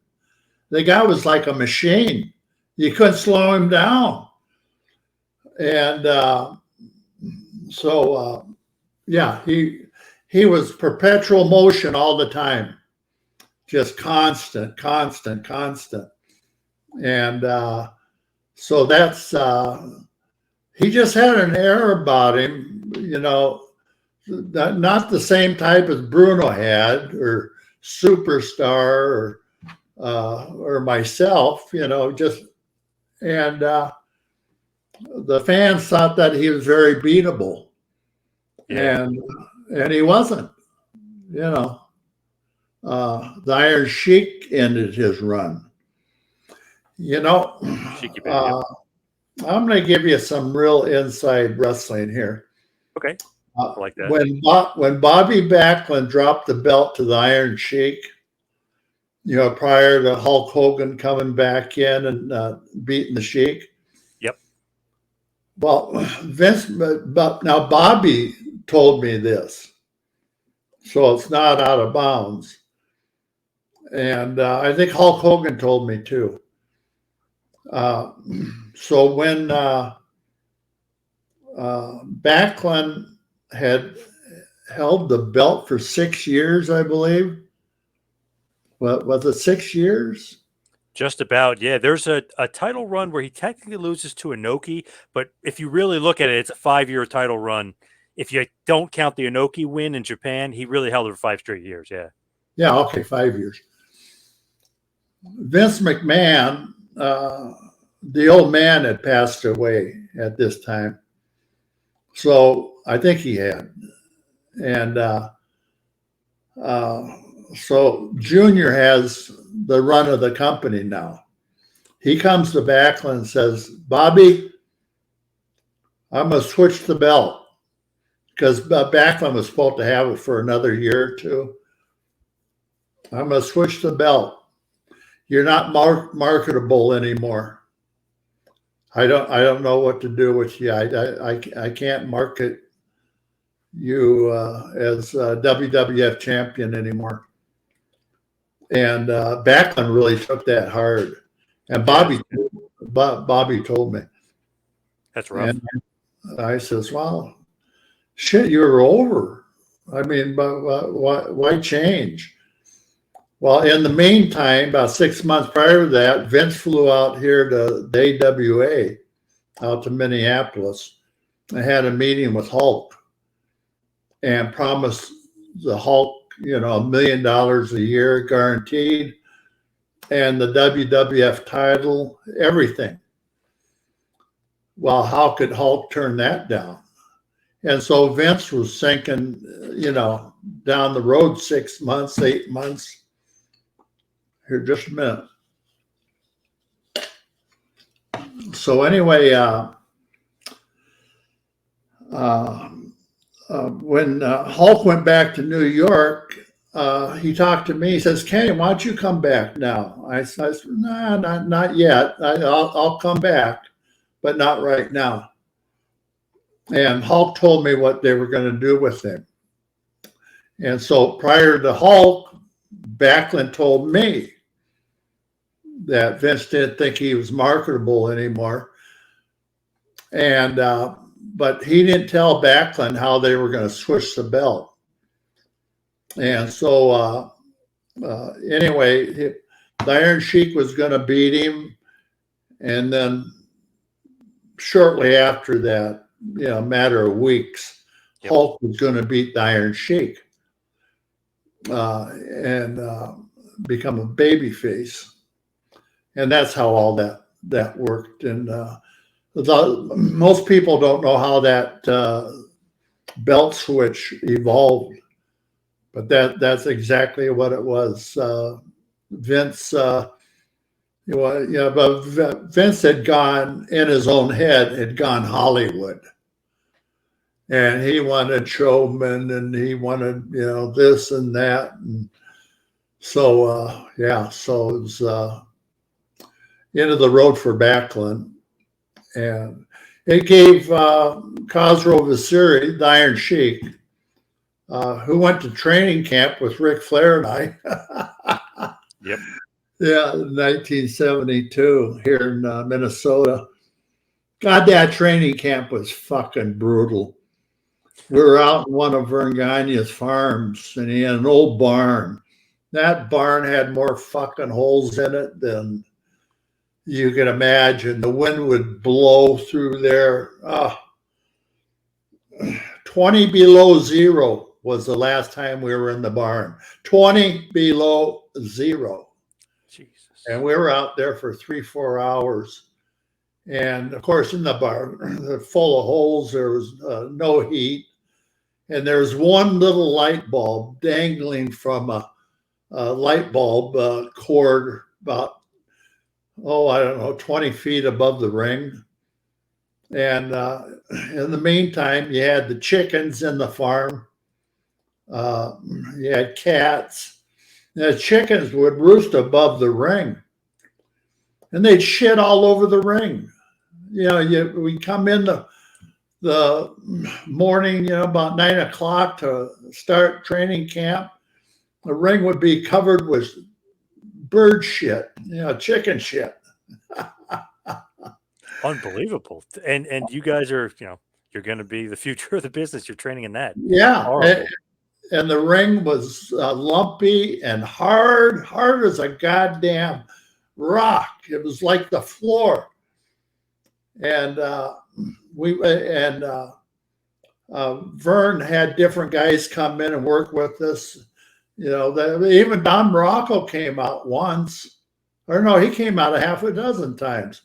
Speaker 2: The guy was like a machine. You couldn't slow him down. And he was perpetual motion all the time, just constant. And so that's he just had an air about him, not the same type as Bruno had, or Superstar, or myself, and the fans thought that he was very beatable, and he wasn't. The Iron Sheik ended his run. I'm going to give you some real inside wrestling here.
Speaker 1: Okay. I like that.
Speaker 2: When Bobby Backlund dropped the belt to the Iron Sheik, prior to Hulk Hogan coming back in and beating the Sheik.
Speaker 1: Yep.
Speaker 2: Well, but now Bobby told me this, so it's not out of bounds. And I think Hulk Hogan told me too. So when Backlund had held the belt for 6 years, I believe. What was it, 6 years?
Speaker 1: Just about, yeah. There's a title run where he technically loses to Inoki, but if you really look at it, it's a 5-year title run. If you don't count the Inoki win in Japan, he really held it for 5 straight years, yeah.
Speaker 2: Yeah, okay, 5 years. Vince McMahon, the old man had passed away at this time. So I think he had. And so Junior has the run of the company now. He comes to Backlund and says, Bobby, I'm going to switch the belt, because Backlund was supposed to have it for another year or two. I'm going to switch the belt. You're not marketable anymore. I don't know what to do with you. I can't market you as WWF champion anymore. And Backlund really took that hard. And Bobby told me.
Speaker 1: That's rough.
Speaker 2: And I says, well, shit, you're over. I mean, but why change? Well, in the meantime, about 6 months prior to that, Vince flew out here to the AWA, out to Minneapolis. I had a meeting with Hulk and promised the Hulk, $1 million a year guaranteed, and the WWF title, everything. Well, how could Hulk turn that down? And so Vince was thinking, down the road 6 months, 8 months. Here, just a minute. So anyway, when Hulk went back to New York, he talked to me. He says, "Kenny, why don't you come back now?" I said, "Nah, not yet. I'll come back, but not right now." And Hulk told me what they were going to do with him. And so prior to Hulk, Backlund told me that Vince didn't think he was marketable anymore. And but he didn't tell Backlund how they were going to switch the belt. And so anyway, the Iron Sheik was going to beat him. And then shortly after that, a matter of weeks, Hulk was going to beat the Iron Sheik and become a babyface. And that's how all that worked. And most people don't know how that belt switch evolved, but that's exactly what it was. Vince, but Vince had gone in his own head, had gone Hollywood, and he wanted showman, and he wanted this and that, and so so it was end of the road for Backlund. And it gave Khosrow Vaziri, the Iron Sheik, who went to training camp with Ric Flair and I.
Speaker 1: Yep.
Speaker 2: Yeah, 1972 here in Minnesota. God, that training camp was fucking brutal. We were out in one of Verne Gagne's farms, and he had an old barn. That barn had more fucking holes in it than you can imagine. The wind would blow through there. 20 below zero was the last time we were in the barn. 20 below zero.
Speaker 1: Jesus.
Speaker 2: And we were out there for 3-4 hours. And of course, in the barn, full of holes, there was no heat. And there's one little light bulb dangling from a light bulb cord about, I don't know, 20 feet above the ring. And in the meantime, you had the chickens in the farm. You had cats. The chickens would roost above the ring, and they'd shit all over the ring. We come in the morning, about 9 o'clock to start training camp. The ring would be covered with bird shit, chicken shit.
Speaker 1: Unbelievable. And you guys are, you're going to be the future of the business. You're training in that.
Speaker 2: Yeah. And the ring was lumpy and hard as a goddamn rock. It was like the floor. And Verne had different guys come in and work with us. Even Don Morocco came out once. Or no, he came out a half a dozen times.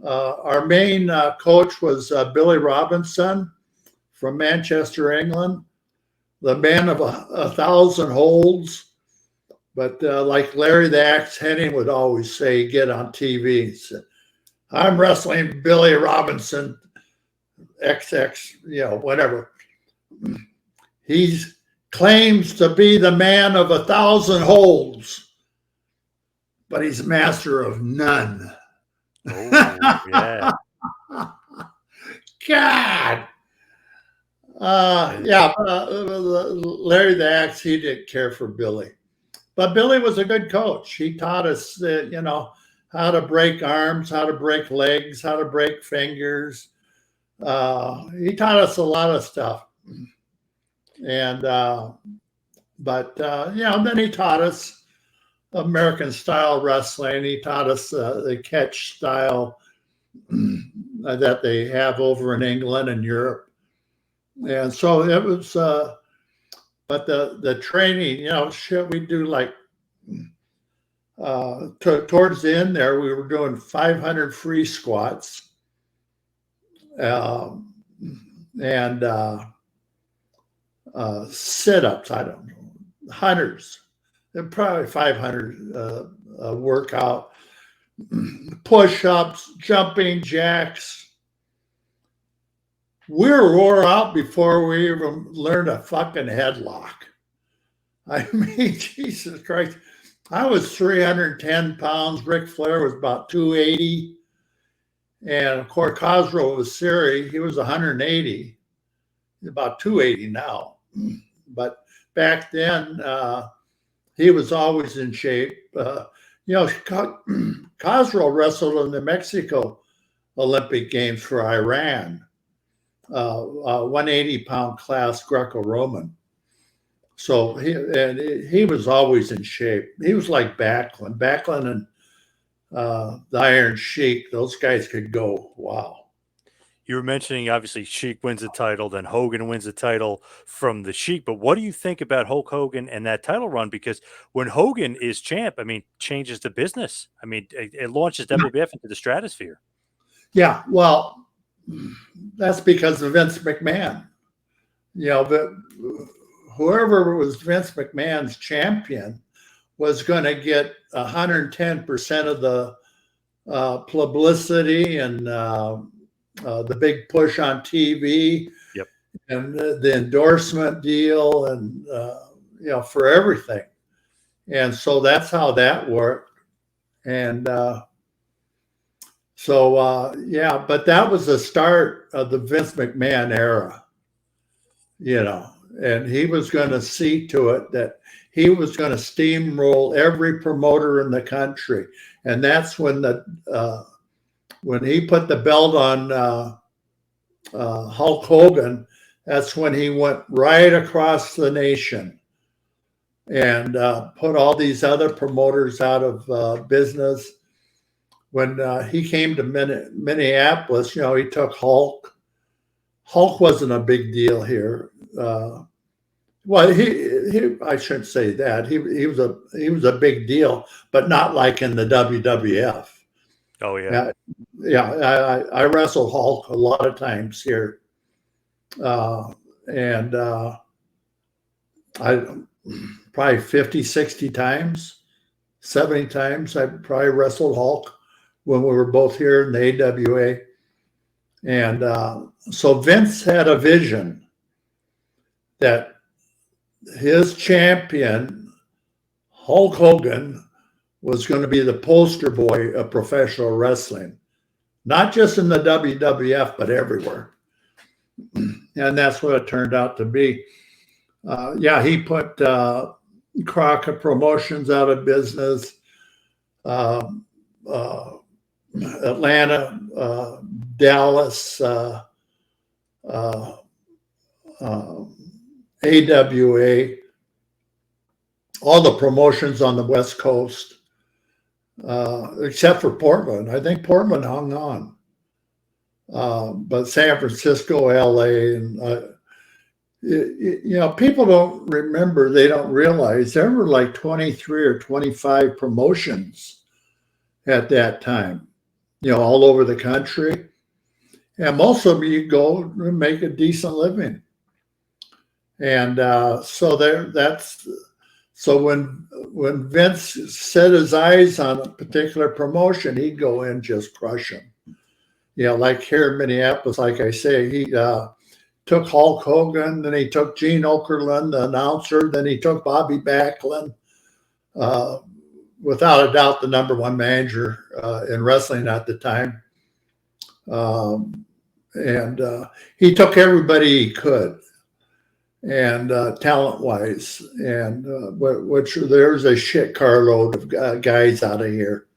Speaker 2: Our main coach was Billy Robinson from Manchester, England, the man of 1,000 holds. But like Larry the Axe Henning would always say, get on TV. Said, I'm wrestling Billy Robinson, XX, whatever. He claims to be the man of 1,000 holds, but he's master of none.
Speaker 1: Oh, yeah.
Speaker 2: God. Larry the Axe, he didn't care for Billy. But Billy was a good coach. He taught us, how to break arms, how to break legs, how to break fingers. He taught us a lot of stuff. And, then he taught us American style wrestling. He taught us the catch style that they have over in England and Europe. And so it was, but the training, we do like, towards the end there, we were doing 500 free squats and sit-ups, I don't know, hundreds, and probably 500 workout. push-ups, jumping jacks. We were wore out before we even learned a fucking headlock. I mean, Jesus Christ. I was 310 pounds. Ric Flair was about 280. And of course, Cosgrove was Siri. He was 180. He's about 280 now. But back then, he was always in shape. Cosgrove wrestled in the Mexico Olympic Games for Iran, 180-pound class Greco-Roman. So he was always in shape. He was like Backlund. Backlund and the Iron Sheik, those guys could go. Wow.
Speaker 1: You were mentioning, obviously, Sheik wins the title, then Hogan wins the title from the Sheik. But what do you think about Hulk Hogan and that title run? Because when Hogan is champ, I mean, changes the business. I mean, it launches WWF into the stratosphere.
Speaker 2: Yeah, well, that's because of Vince McMahon. But whoever was Vince McMahon's champion was going to get 110% of the publicity and the big push on TV,
Speaker 1: yep,
Speaker 2: and the endorsement deal, and for everything. And so that's how that worked. And but that was the start of the Vince McMahon era, and he was going to see to it that he was going to steamroll every promoter in the country. And that's when when he put the belt on Hulk Hogan, that's when he went right across the nation and put all these other promoters out of business. When he came to Minneapolis, he took Hulk. Hulk wasn't a big deal here. Well, I shouldn't say that. He was a big deal, but not like in the WWF.
Speaker 1: Oh yeah.
Speaker 2: I wrestled Hulk a lot of times here, and I probably 50, 60 times, 70 times. I probably wrestled Hulk when we were both here in the AWA, and so Vince had a vision that his champion, Hulk Hogan, was going to be the poster boy of professional wrestling, not just in the WWF, but everywhere. And that's what it turned out to be. He put Crockett Promotions out of business, Atlanta, Dallas, AWA, all the promotions on the West Coast, except for Portland. I think Portland hung on. But San Francisco, LA, and people don't remember, they don't realize there were like 23 or 25 promotions at that time, all over the country. And most of them you go and make a decent living. And so when Vince set his eyes on a particular promotion, he'd go in and just crush them. Like here in Minneapolis, like I say, he took Hulk Hogan, then he took Gene Okerlund, the announcer, then he took Bobby Backlund, without a doubt the number one manager in wrestling at the time. And he took everybody he could, and talent-wise, and which there's a shit carload of guys out of here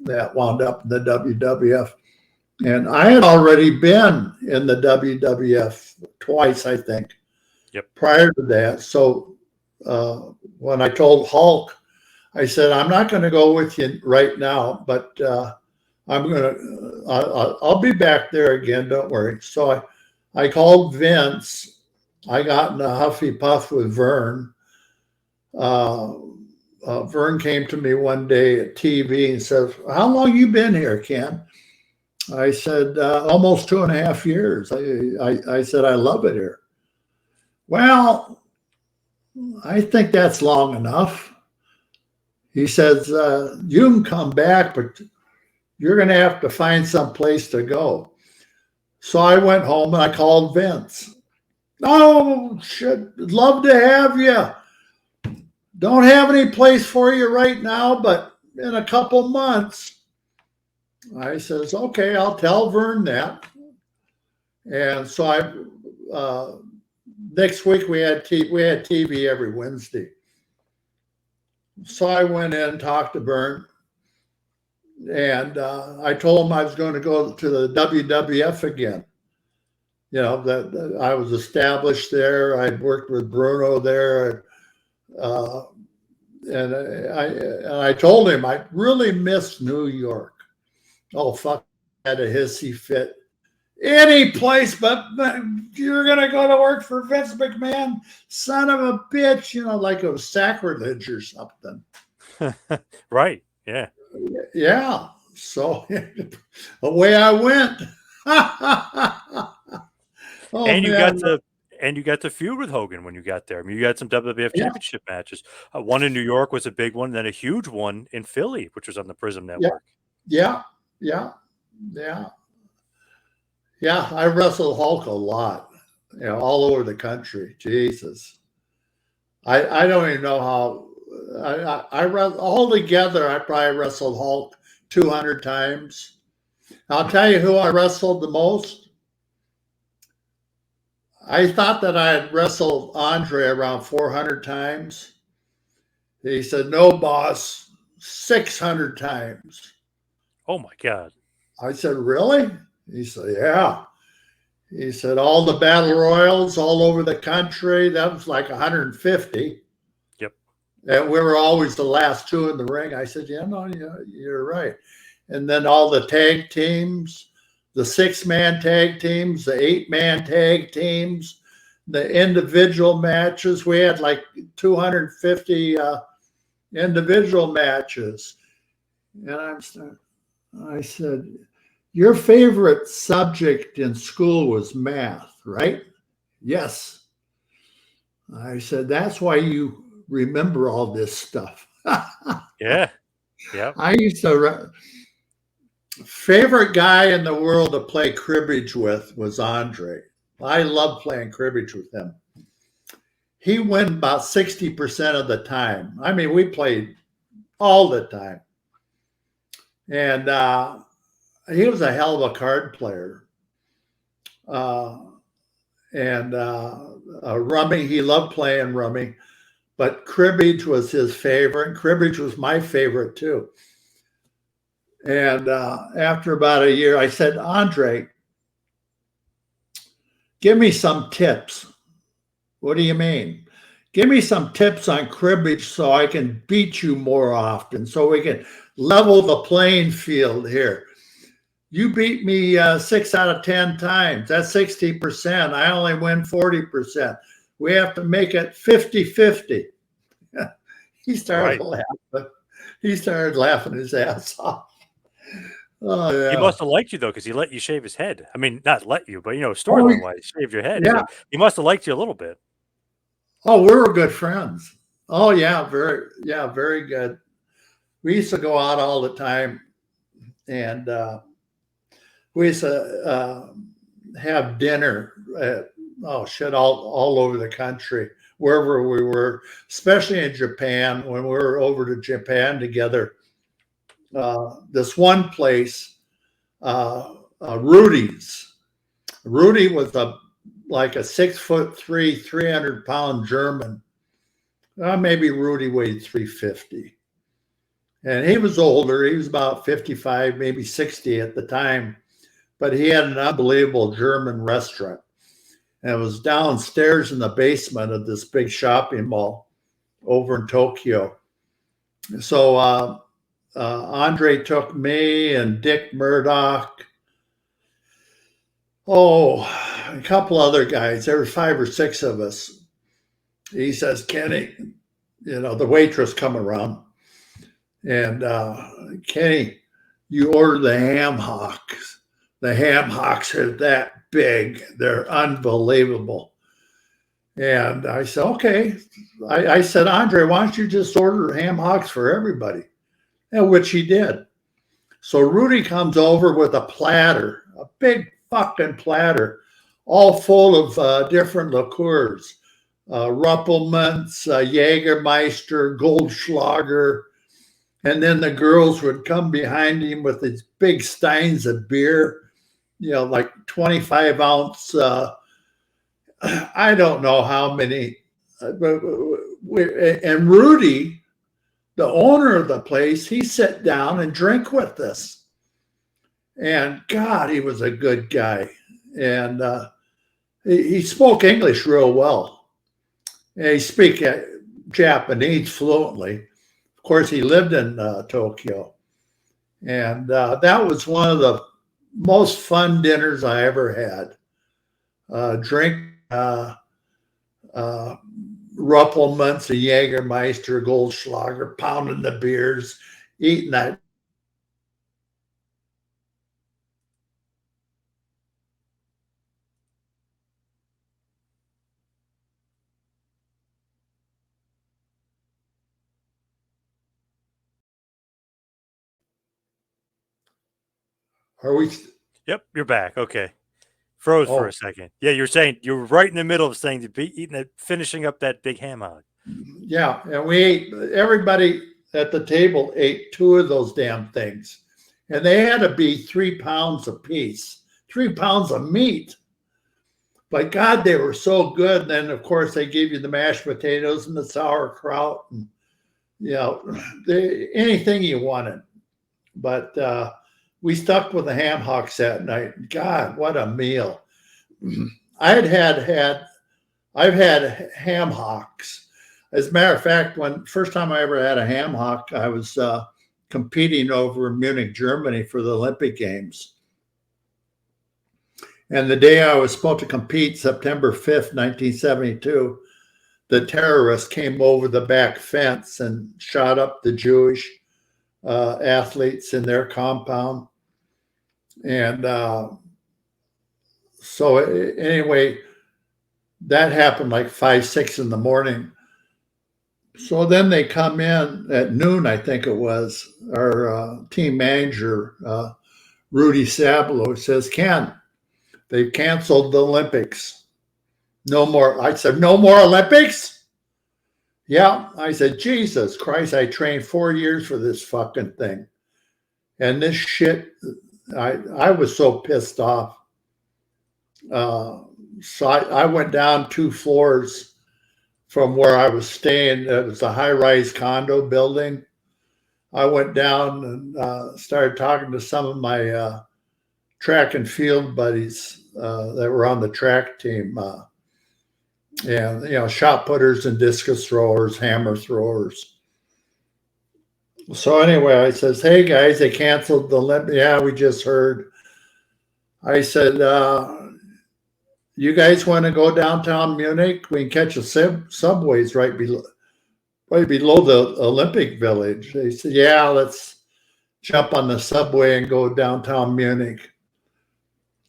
Speaker 2: that wound up in the WWF. And I had already been in the WWF twice, I think, prior to that. So when I told Hulk, I said, I'm not going to go with you right now, but I'll be back there again, don't worry. So I called Vince. I got in a huffy puff with Verne. Verne came to me one day at TV and said, how long you been here, Ken? I said, almost 2.5 years. I said, I love it here. Well, I think that's long enough. He says, you can come back, but you're going to have to find some place to go. So I went home and I called Vince. Oh, shit, love to have you. Don't have any place for you right now, but in a couple months. I says, okay, I'll tell Verne that. And so next week we had TV every Wednesday. So I went in and talked to Verne, and I told him I was going to go to the WWF again. You know, that I was established there. I'd worked with Bruno there. And I told him I really missed New York. Oh, fuck, I had a hissy fit. Any place, but you're going to go to work for Vince McMahon, son of a bitch, you know, like it was sacrilege or something.
Speaker 1: Right. Yeah.
Speaker 2: Yeah. So away I went. Oh,
Speaker 1: and you
Speaker 2: man.
Speaker 1: got to feud with Hogan when you got there. I mean, you had some WWF Championship matches. One in New York was a big one, then a huge one in Philly, which was on the Prism Network.
Speaker 2: Yeah. I wrestled Hulk a lot, you know, all over the country. Jesus, I don't even know how. All together, I probably wrestled Hulk 200 times. I'll tell you who I wrestled the most. I thought that I had wrestled Andre around 400 times. He said, no, boss, 600 times.
Speaker 1: Oh, my God.
Speaker 2: I said, really? He said, yeah. He said, all the battle royals all over the country, that was like 150.
Speaker 1: Yep.
Speaker 2: And we were always the last two in the ring. I said, yeah, no, you're right. And then all the tag teams, the 6-man tag teams, the 8-man tag teams, the individual matches. We had like 250 individual matches. And I said, your favorite subject in school was math, right? Yes. I said, that's why you remember all this stuff.
Speaker 1: Yeah.
Speaker 2: I used to... Favorite guy in the world to play cribbage with was Andre. I love playing cribbage with him. He won about 60% of the time. I mean, we played all the time. And he was a hell of a card player. Rummy, he loved playing rummy. But cribbage was his favorite. Cribbage was my favorite too. And after about a year, I said, Andre, give me some tips. What do you mean? Give me some tips on cribbage so I can beat you more often, so we can level the playing field here. You beat me 6 out of 10 times. That's 60%. I only win 40%. We have to make it 50-50. He started laughing. He started laughing his ass off. Oh, yeah.
Speaker 1: He must have liked you, though, because he let you shave his head. I mean, not let you, but, you know, storyline-wise, he shaved your head.
Speaker 2: Yeah.
Speaker 1: So he must have liked you a little bit.
Speaker 2: Oh, we were good friends. Oh, yeah, very good. We used to go out all the time, and we used to have dinner all over the country, wherever we were, especially in Japan. When we were over to Japan together, this one place, Rudy's. Rudy was like a 6'3", 300-pound German. Maybe Rudy weighed 350. And he was older. He was about 55, maybe 60 at the time. But he had an unbelievable German restaurant. And it was downstairs in the basement of this big shopping mall over in Tokyo. So Andre took me and Dick Murdoch. A couple other guys. There were 5 or 6 of us. He says, Kenny, you know, the waitress come around. And Kenny, you order the ham hocks. The ham hocks are that big. They're unbelievable. And I said, okay. I said, Andre, why don't you just order ham hocks for everybody? And which he did. So Rudy comes over with a platter, a big fucking platter, all full of different liqueurs, Ruppelmans, Jägermeister, Goldschlager. And then the girls would come behind him with these big steins of beer, like 25 ounce. I don't know how many. And Rudy, the owner of the place, he sat down and drank with us. And God, he was a good guy. And he spoke English real well. And he speak Japanese fluently. Of course, he lived in Tokyo. And that was one of the most fun dinners I ever had. Drink Ruppelmans, a Jägermeister, Goldschlager, pounding the beers, eating that. Are we?
Speaker 1: Yep, you're back. Okay. Froze for a second. Yeah, you're saying you were right in the middle of saying to be eating it, finishing up that big ham hock.
Speaker 2: Yeah, and we ate. Everybody at the table ate 2 of those damn things, and they had to be 3 pounds a piece, 3 pounds of meat. But God, they were so good. And then, of course, they gave you the mashed potatoes and the sauerkraut, and anything you wanted. But we stuck with the ham hocks that night. God, what a meal! I've had ham hocks. As a matter of fact, first time I ever had a ham hock, I was competing over in Munich, Germany for the Olympic Games. And the day I was supposed to compete, September 5th, 1972, the terrorists came over the back fence and shot up the Jewish athletes in their compound. And so anyway, that happened like 5, 6 in the morning. So then they come in at noon, I think it was. Our team manager, Rudy Sablo, says, Ken, they've canceled the Olympics. No more. I said, no more Olympics? Yeah. I said, Jesus Christ, I trained 4 years for this fucking thing. And this shit, I was so pissed off. So I went down 2 floors from where I was staying. It was a high-rise condo building. I went down and started talking to some of my track and field buddies that were on the track team. And, shot putters and discus throwers, hammer throwers. So anyway, I says, hey, guys, they canceled the Olympics. Yeah, we just heard. I said, you guys want to go downtown Munich? We can catch a subways right below the Olympic Village. They said, yeah, let's jump on the subway and go downtown Munich.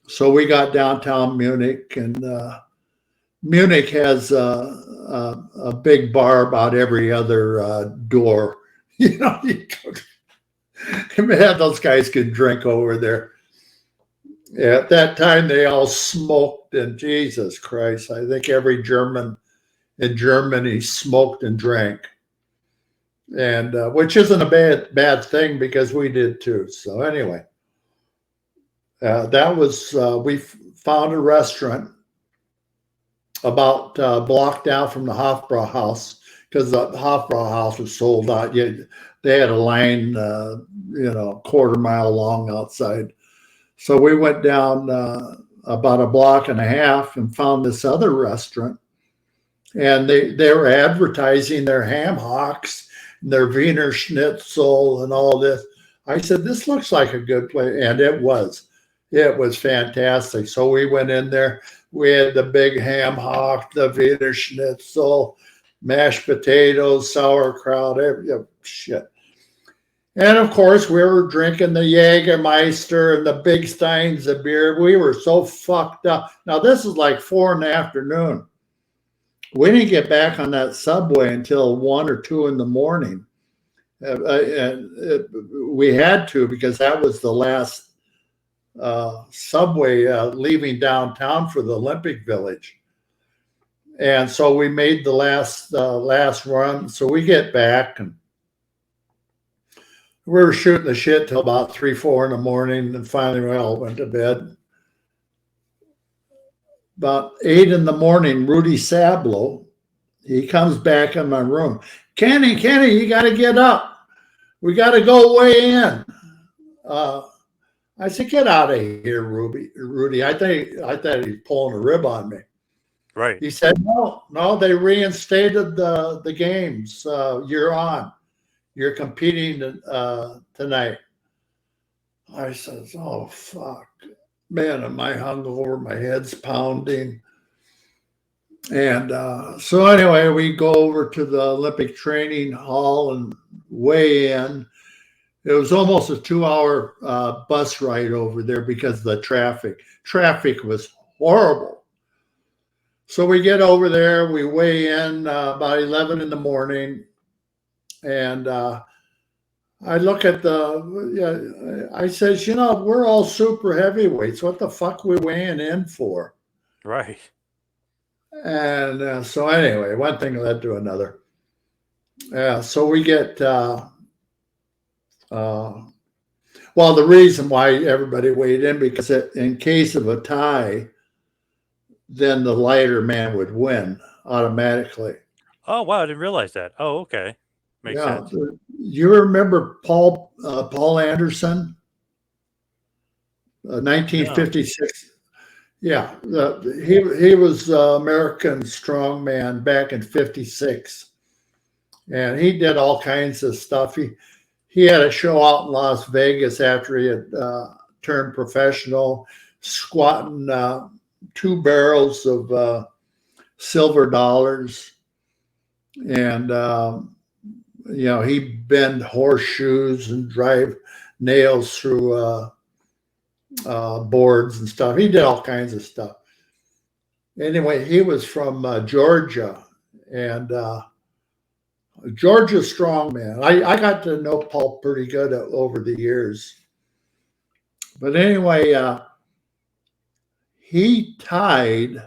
Speaker 2: So we got downtown Munich, and Munich has a big bar about every other door. Those guys could drink over there. At that time, they all smoked, and Jesus Christ, I think every German in Germany smoked and drank, and which isn't a bad thing because we did too. So anyway, that was we found a restaurant about a block down from the Hofbrauhaus, because the Hofbrauhaus was sold out. They had a line, quarter mile long outside. So we went down about a block and a half and found this other restaurant, and they were advertising their ham hocks, and their Wiener Schnitzel, and all this. I said, this looks like a good place, and it was. It was fantastic. So we went in there. We had the big ham hock, the Wiener Schnitzel, mashed potatoes, sauerkraut, shit. And of course, we were drinking the Jägermeister and the big steins of beer. We were so fucked up. Now, this is like 4 in the afternoon. We didn't get back on that subway until 1 or 2 in the morning. We had to, because that was the last subway leaving downtown for the Olympic Village. And so we made the last run. So we get back, and we were shooting the shit till about 3, 4 in the morning, and finally we all went to bed. About 8 in the morning, Rudy Sablo, he comes back in my room. Kenny, you got to get up. We got to go weigh in. I said, get out of here, Rudy. I thought he was pulling a rib on me.
Speaker 1: Right.
Speaker 2: He said, no, they reinstated the games. You're on. You're competing tonight. I says, oh, fuck. Man, am I hungover? My head's pounding. And so anyway, we go over to the Olympic Training Hall and weigh in. It was almost a 2-hour bus ride over there because of the traffic. Traffic was horrible. So we get over there, we weigh in about 11 in the morning, and I look at I says, we're all super heavyweights. What the fuck we weighing in for?
Speaker 1: Right.
Speaker 2: And so anyway, one thing led to another. So we get, the reason why everybody weighed in, because in case of a tie, then the lighter man would win automatically.
Speaker 1: Oh, wow. I didn't realize that. Oh, okay. Makes sense.
Speaker 2: You remember Paul Anderson? 1956. Yeah, he was American strongman back in '56, and he did all kinds of stuff. He had a show out in Las Vegas after he had turned professional, squatting 2 barrels of silver dollars, and he'd bend horseshoes and drive nails through boards and stuff. He did all kinds of stuff. Anyway, he was from Georgia, and Georgia's strongman. I got to know Paul pretty good over the years. But anyway, he tied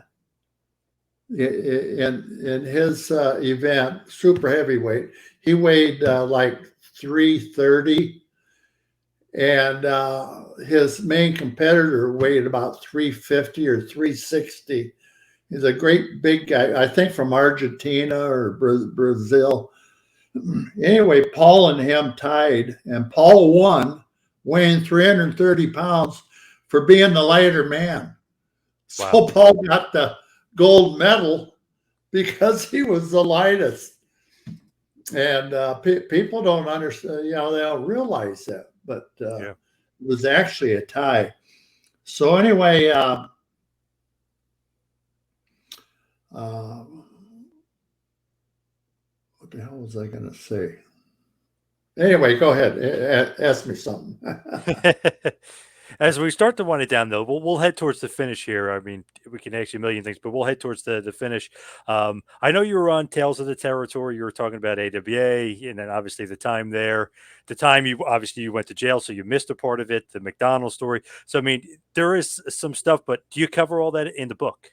Speaker 2: in his event, super heavyweight. He weighed like 330. And his main competitor weighed about 350 or 360. He's a great big guy, I think from Argentina or Brazil. Anyway, Paul and him tied, and Paul won, weighing 330 pounds for being the lighter man. So wow. Paul got the gold medal because he was the lightest. And people don't understand, they don't realize that. But it was actually a tie. So anyway, what the hell was I going to say? Anyway, go ahead. Ask me something.
Speaker 1: As we start to wind it down, though, we'll head towards the finish here. I mean, we can ask you a million things, but we'll head towards the finish. I know you were on Tales of the Territory. You were talking about AWA, and then obviously the time there. The time you went to jail, so you missed a part of it, the McDonald's story. So, I mean, there is some stuff, but do you cover all that in the book?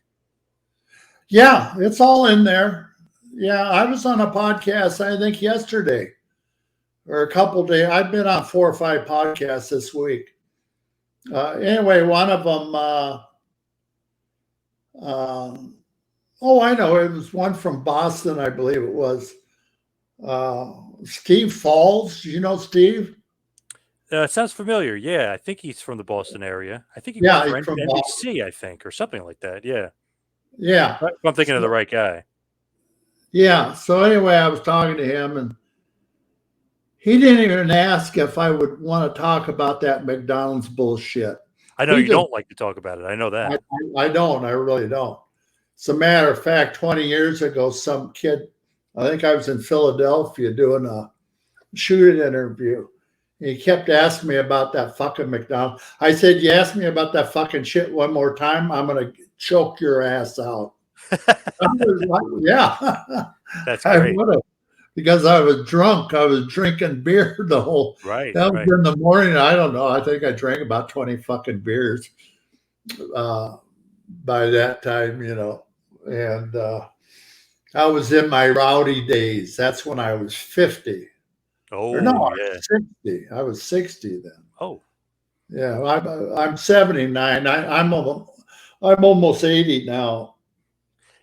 Speaker 2: Yeah, it's all in there. Yeah, I was on a podcast, I think, yesterday or a couple days. I've been on 4 or 5 podcasts this week. Anyway, one of them, I know, it was one from Boston, I believe it was. Steve Falls. Do you know Steve?
Speaker 1: It sounds familiar. Yeah, I think he's from the Boston area. I think he's from NBC, Boston. I think, or something like that. Yeah.
Speaker 2: Yeah.
Speaker 1: I'm thinking of the right guy.
Speaker 2: Yeah. So anyway, I was talking to him, and he didn't even ask if I would want to talk about that McDonald's bullshit.
Speaker 1: I know you don't like to talk about it. I know that.
Speaker 2: I don't. I really don't. As a matter of fact, 20 years ago, some kid, I think I was in Philadelphia doing a shoot interview. He kept asking me about that fucking McDonald's. I said, you ask me about that fucking shit one more time, I'm going to choke your ass out. Yeah.
Speaker 1: That's great.
Speaker 2: because I was drunk. I was drinking beer the whole.
Speaker 1: Right,
Speaker 2: That was
Speaker 1: right.
Speaker 2: in the morning. I don't know. I think I drank about 20 fucking beers by that time, and I was in my rowdy days. That's when I was 50. Or no, I
Speaker 1: Oh, yeah.
Speaker 2: was 60. I was 60 then.
Speaker 1: Oh,
Speaker 2: Yeah, I'm 79. I'm almost 80 now.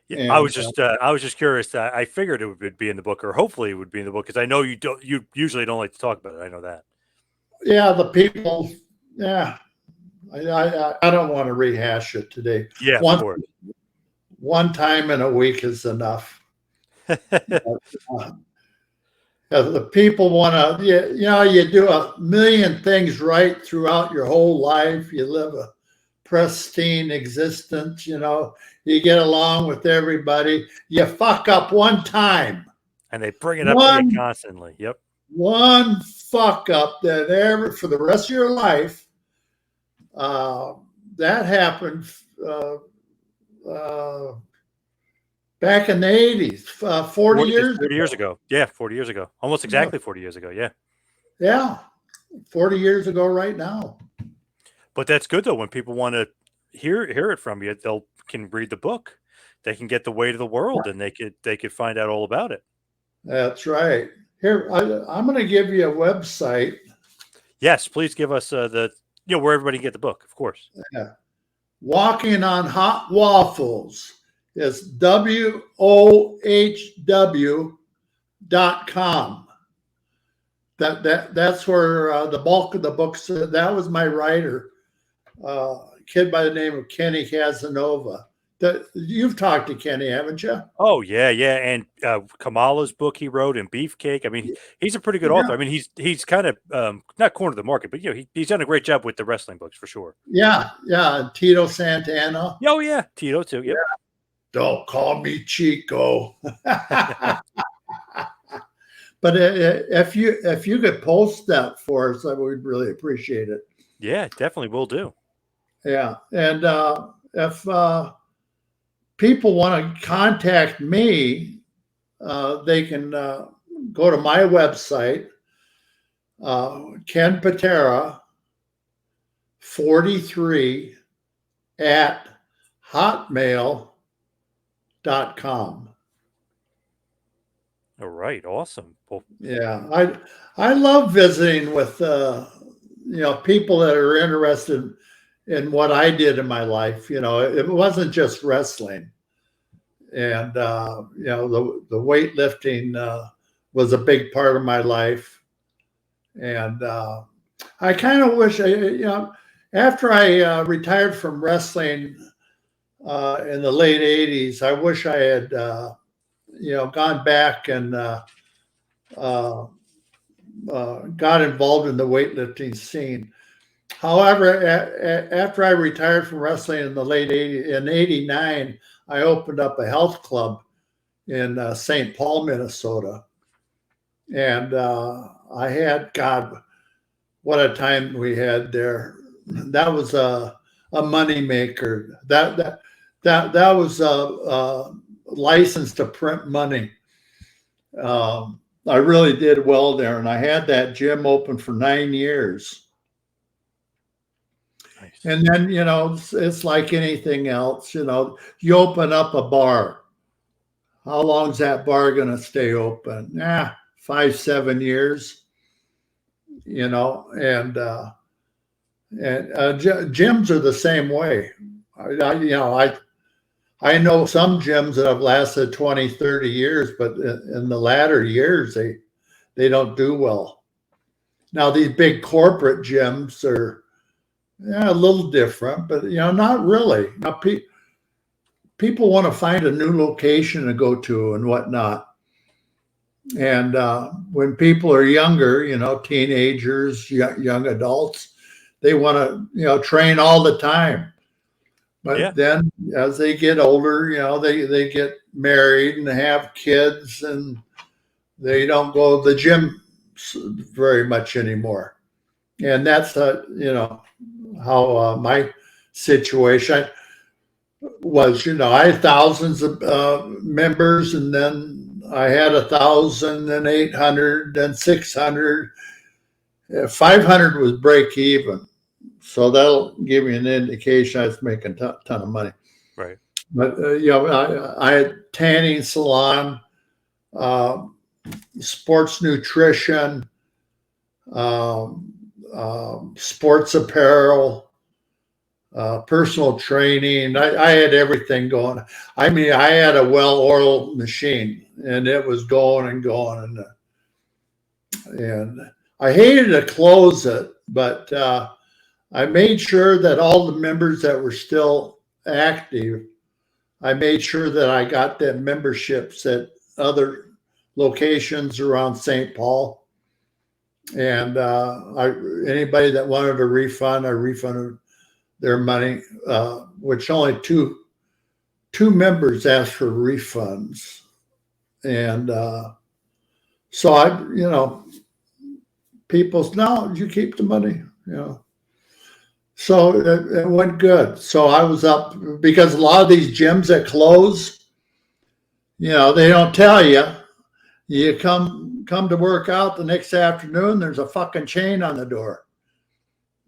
Speaker 1: yeah.
Speaker 2: And
Speaker 1: I was just curious. I figured it would be in the book, or hopefully it would be in the book, because I know you usually don't like to talk about it. I know that.
Speaker 2: yeah, the people, yeah, I don't want to rehash it today.
Speaker 1: Yeah, of
Speaker 2: One
Speaker 1: course.
Speaker 2: one time in a week is enough. But, the people want to, you do a million things right throughout your whole life. You live a pristine existence, you get along with everybody. You fuck up one time.
Speaker 1: And they bring it up to you
Speaker 2: One
Speaker 1: constantly. Yep.
Speaker 2: one fuck up that ever for the rest of your life. That happened back in the 80s, 40 years
Speaker 1: 40 years ago. Yeah, 40 years ago. Almost exactly 40 years ago. Yeah.
Speaker 2: Yeah, 40 years ago right now.
Speaker 1: But that's good though. When people want to hear it from you, they'll can read the book. They can get the weight of the world, and they could find out all about it.
Speaker 2: That's right. Here, I'm going to give you a website.
Speaker 1: Yes, please give us where everybody can get the book, of course.
Speaker 2: Yeah. Walking on Hot Waffles is WOHW.com. That's where the bulk of the books. That was my writer, kid by the name of Kenny Casanova. You've talked to Kenny, haven't you?
Speaker 1: Oh yeah, yeah, and Kamala's book he wrote, and Beefcake. I mean, he's a pretty good author. I mean, he's kind of not cornered the market, but he's done a great job with the wrestling books for sure.
Speaker 2: Yeah, yeah. Tito Santana.
Speaker 1: Oh yeah, Tito too. Yep.
Speaker 2: Yeah. Don't call me Chico. But if you could post that for us, I would really appreciate it.
Speaker 1: Yeah, definitely will do.
Speaker 2: Yeah, and if people want to contact me, they can go to my website, Ken Patera 43 at hotmail.com.
Speaker 1: All right, awesome. Well,
Speaker 2: yeah, I love visiting with people that are interested in what I did in my life. It wasn't just wrestling, and the weightlifting was a big part of my life, and I kind of wish after I retired from wrestling in the late '80s, I wish I had gone back and got involved in the weightlifting scene. However, after I retired from wrestling in the late '80s, in '89, I opened up a health club in St. Paul, Minnesota. And I had, God, what a time we had there. That was a moneymaker. That was a license to print money. I really did well there, and I had that gym open for 9 years. Nice. And then, it's like anything else, you open up a bar. How long is that bar going to stay open? 5-7 years, and gyms are the same way. I know some gyms that have lasted 20, 30 years, but in the latter years, they don't do well. Now, these big corporate gyms are a little different, but, not really. Now, people want to find a new location to go to and whatnot. And when people are younger, teenagers, young adults, they want to, train all the time. But then as they get older, they get married and have kids, and they don't go to the gym very much anymore. And that's, how my situation was. I had thousands of members, and then I had 1,000 and 800 and 600. 500 was break even. So that'll give you an indication I was making a ton of money.
Speaker 1: Right.
Speaker 2: But, I had tanning salon, sports nutrition, sports apparel, personal training. I had everything going. I mean, I had a well-oiled machine, and it was going and going. And I hated to close it, but I made sure that all the members that were still active, I made sure that I got them memberships at other locations around St. Paul. And anybody that wanted a refund, I refunded their money, which only two members asked for refunds. And so people, no, you keep the money, So it went good. So I was up, because a lot of these gyms that close, they don't tell you. You come to work out the next afternoon, there's a fucking chain on the door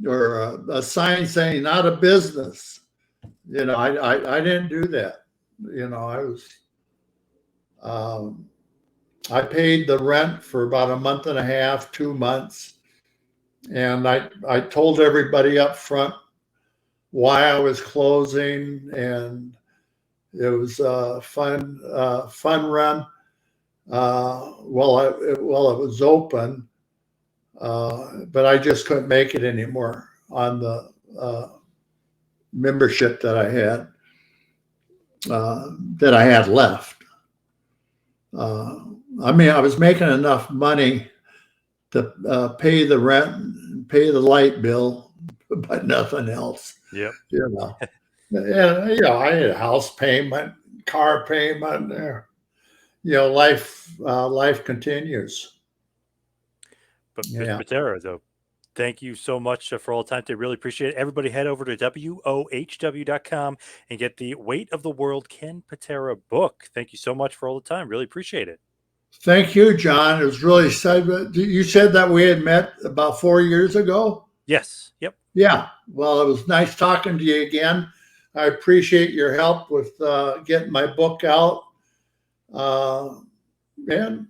Speaker 2: or a sign saying out of business. I didn't do that. I paid the rent for about a month and a half, 2 months. And I told everybody up front why I was closing, and it was a fun run. While it was open, but I just couldn't make it anymore on the membership that I had left. I mean, I was making enough money to pay the rent and pay the light bill, but nothing else.
Speaker 1: Yep.
Speaker 2: And I had a house payment, car payment. Life continues.
Speaker 1: But Patera, though, thank you so much for all the time. They really appreciate it. Everybody head over to WOHW.com and get the Weight of the World Ken Patera book. Thank you so much for all the time. Really appreciate it.
Speaker 2: Thank you, John. It was really sad. You said that we had met about 4 years ago?
Speaker 1: Yes. Yep.
Speaker 2: Yeah. Well, it was nice talking to you again. I appreciate your help with getting my book out. And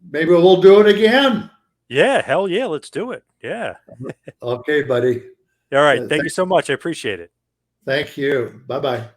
Speaker 2: maybe we'll do it again.
Speaker 1: Yeah. Hell yeah. Let's do it. Yeah.
Speaker 2: Okay, buddy.
Speaker 1: All right. Thank you so much. I appreciate it.
Speaker 2: Thank you. Bye-bye.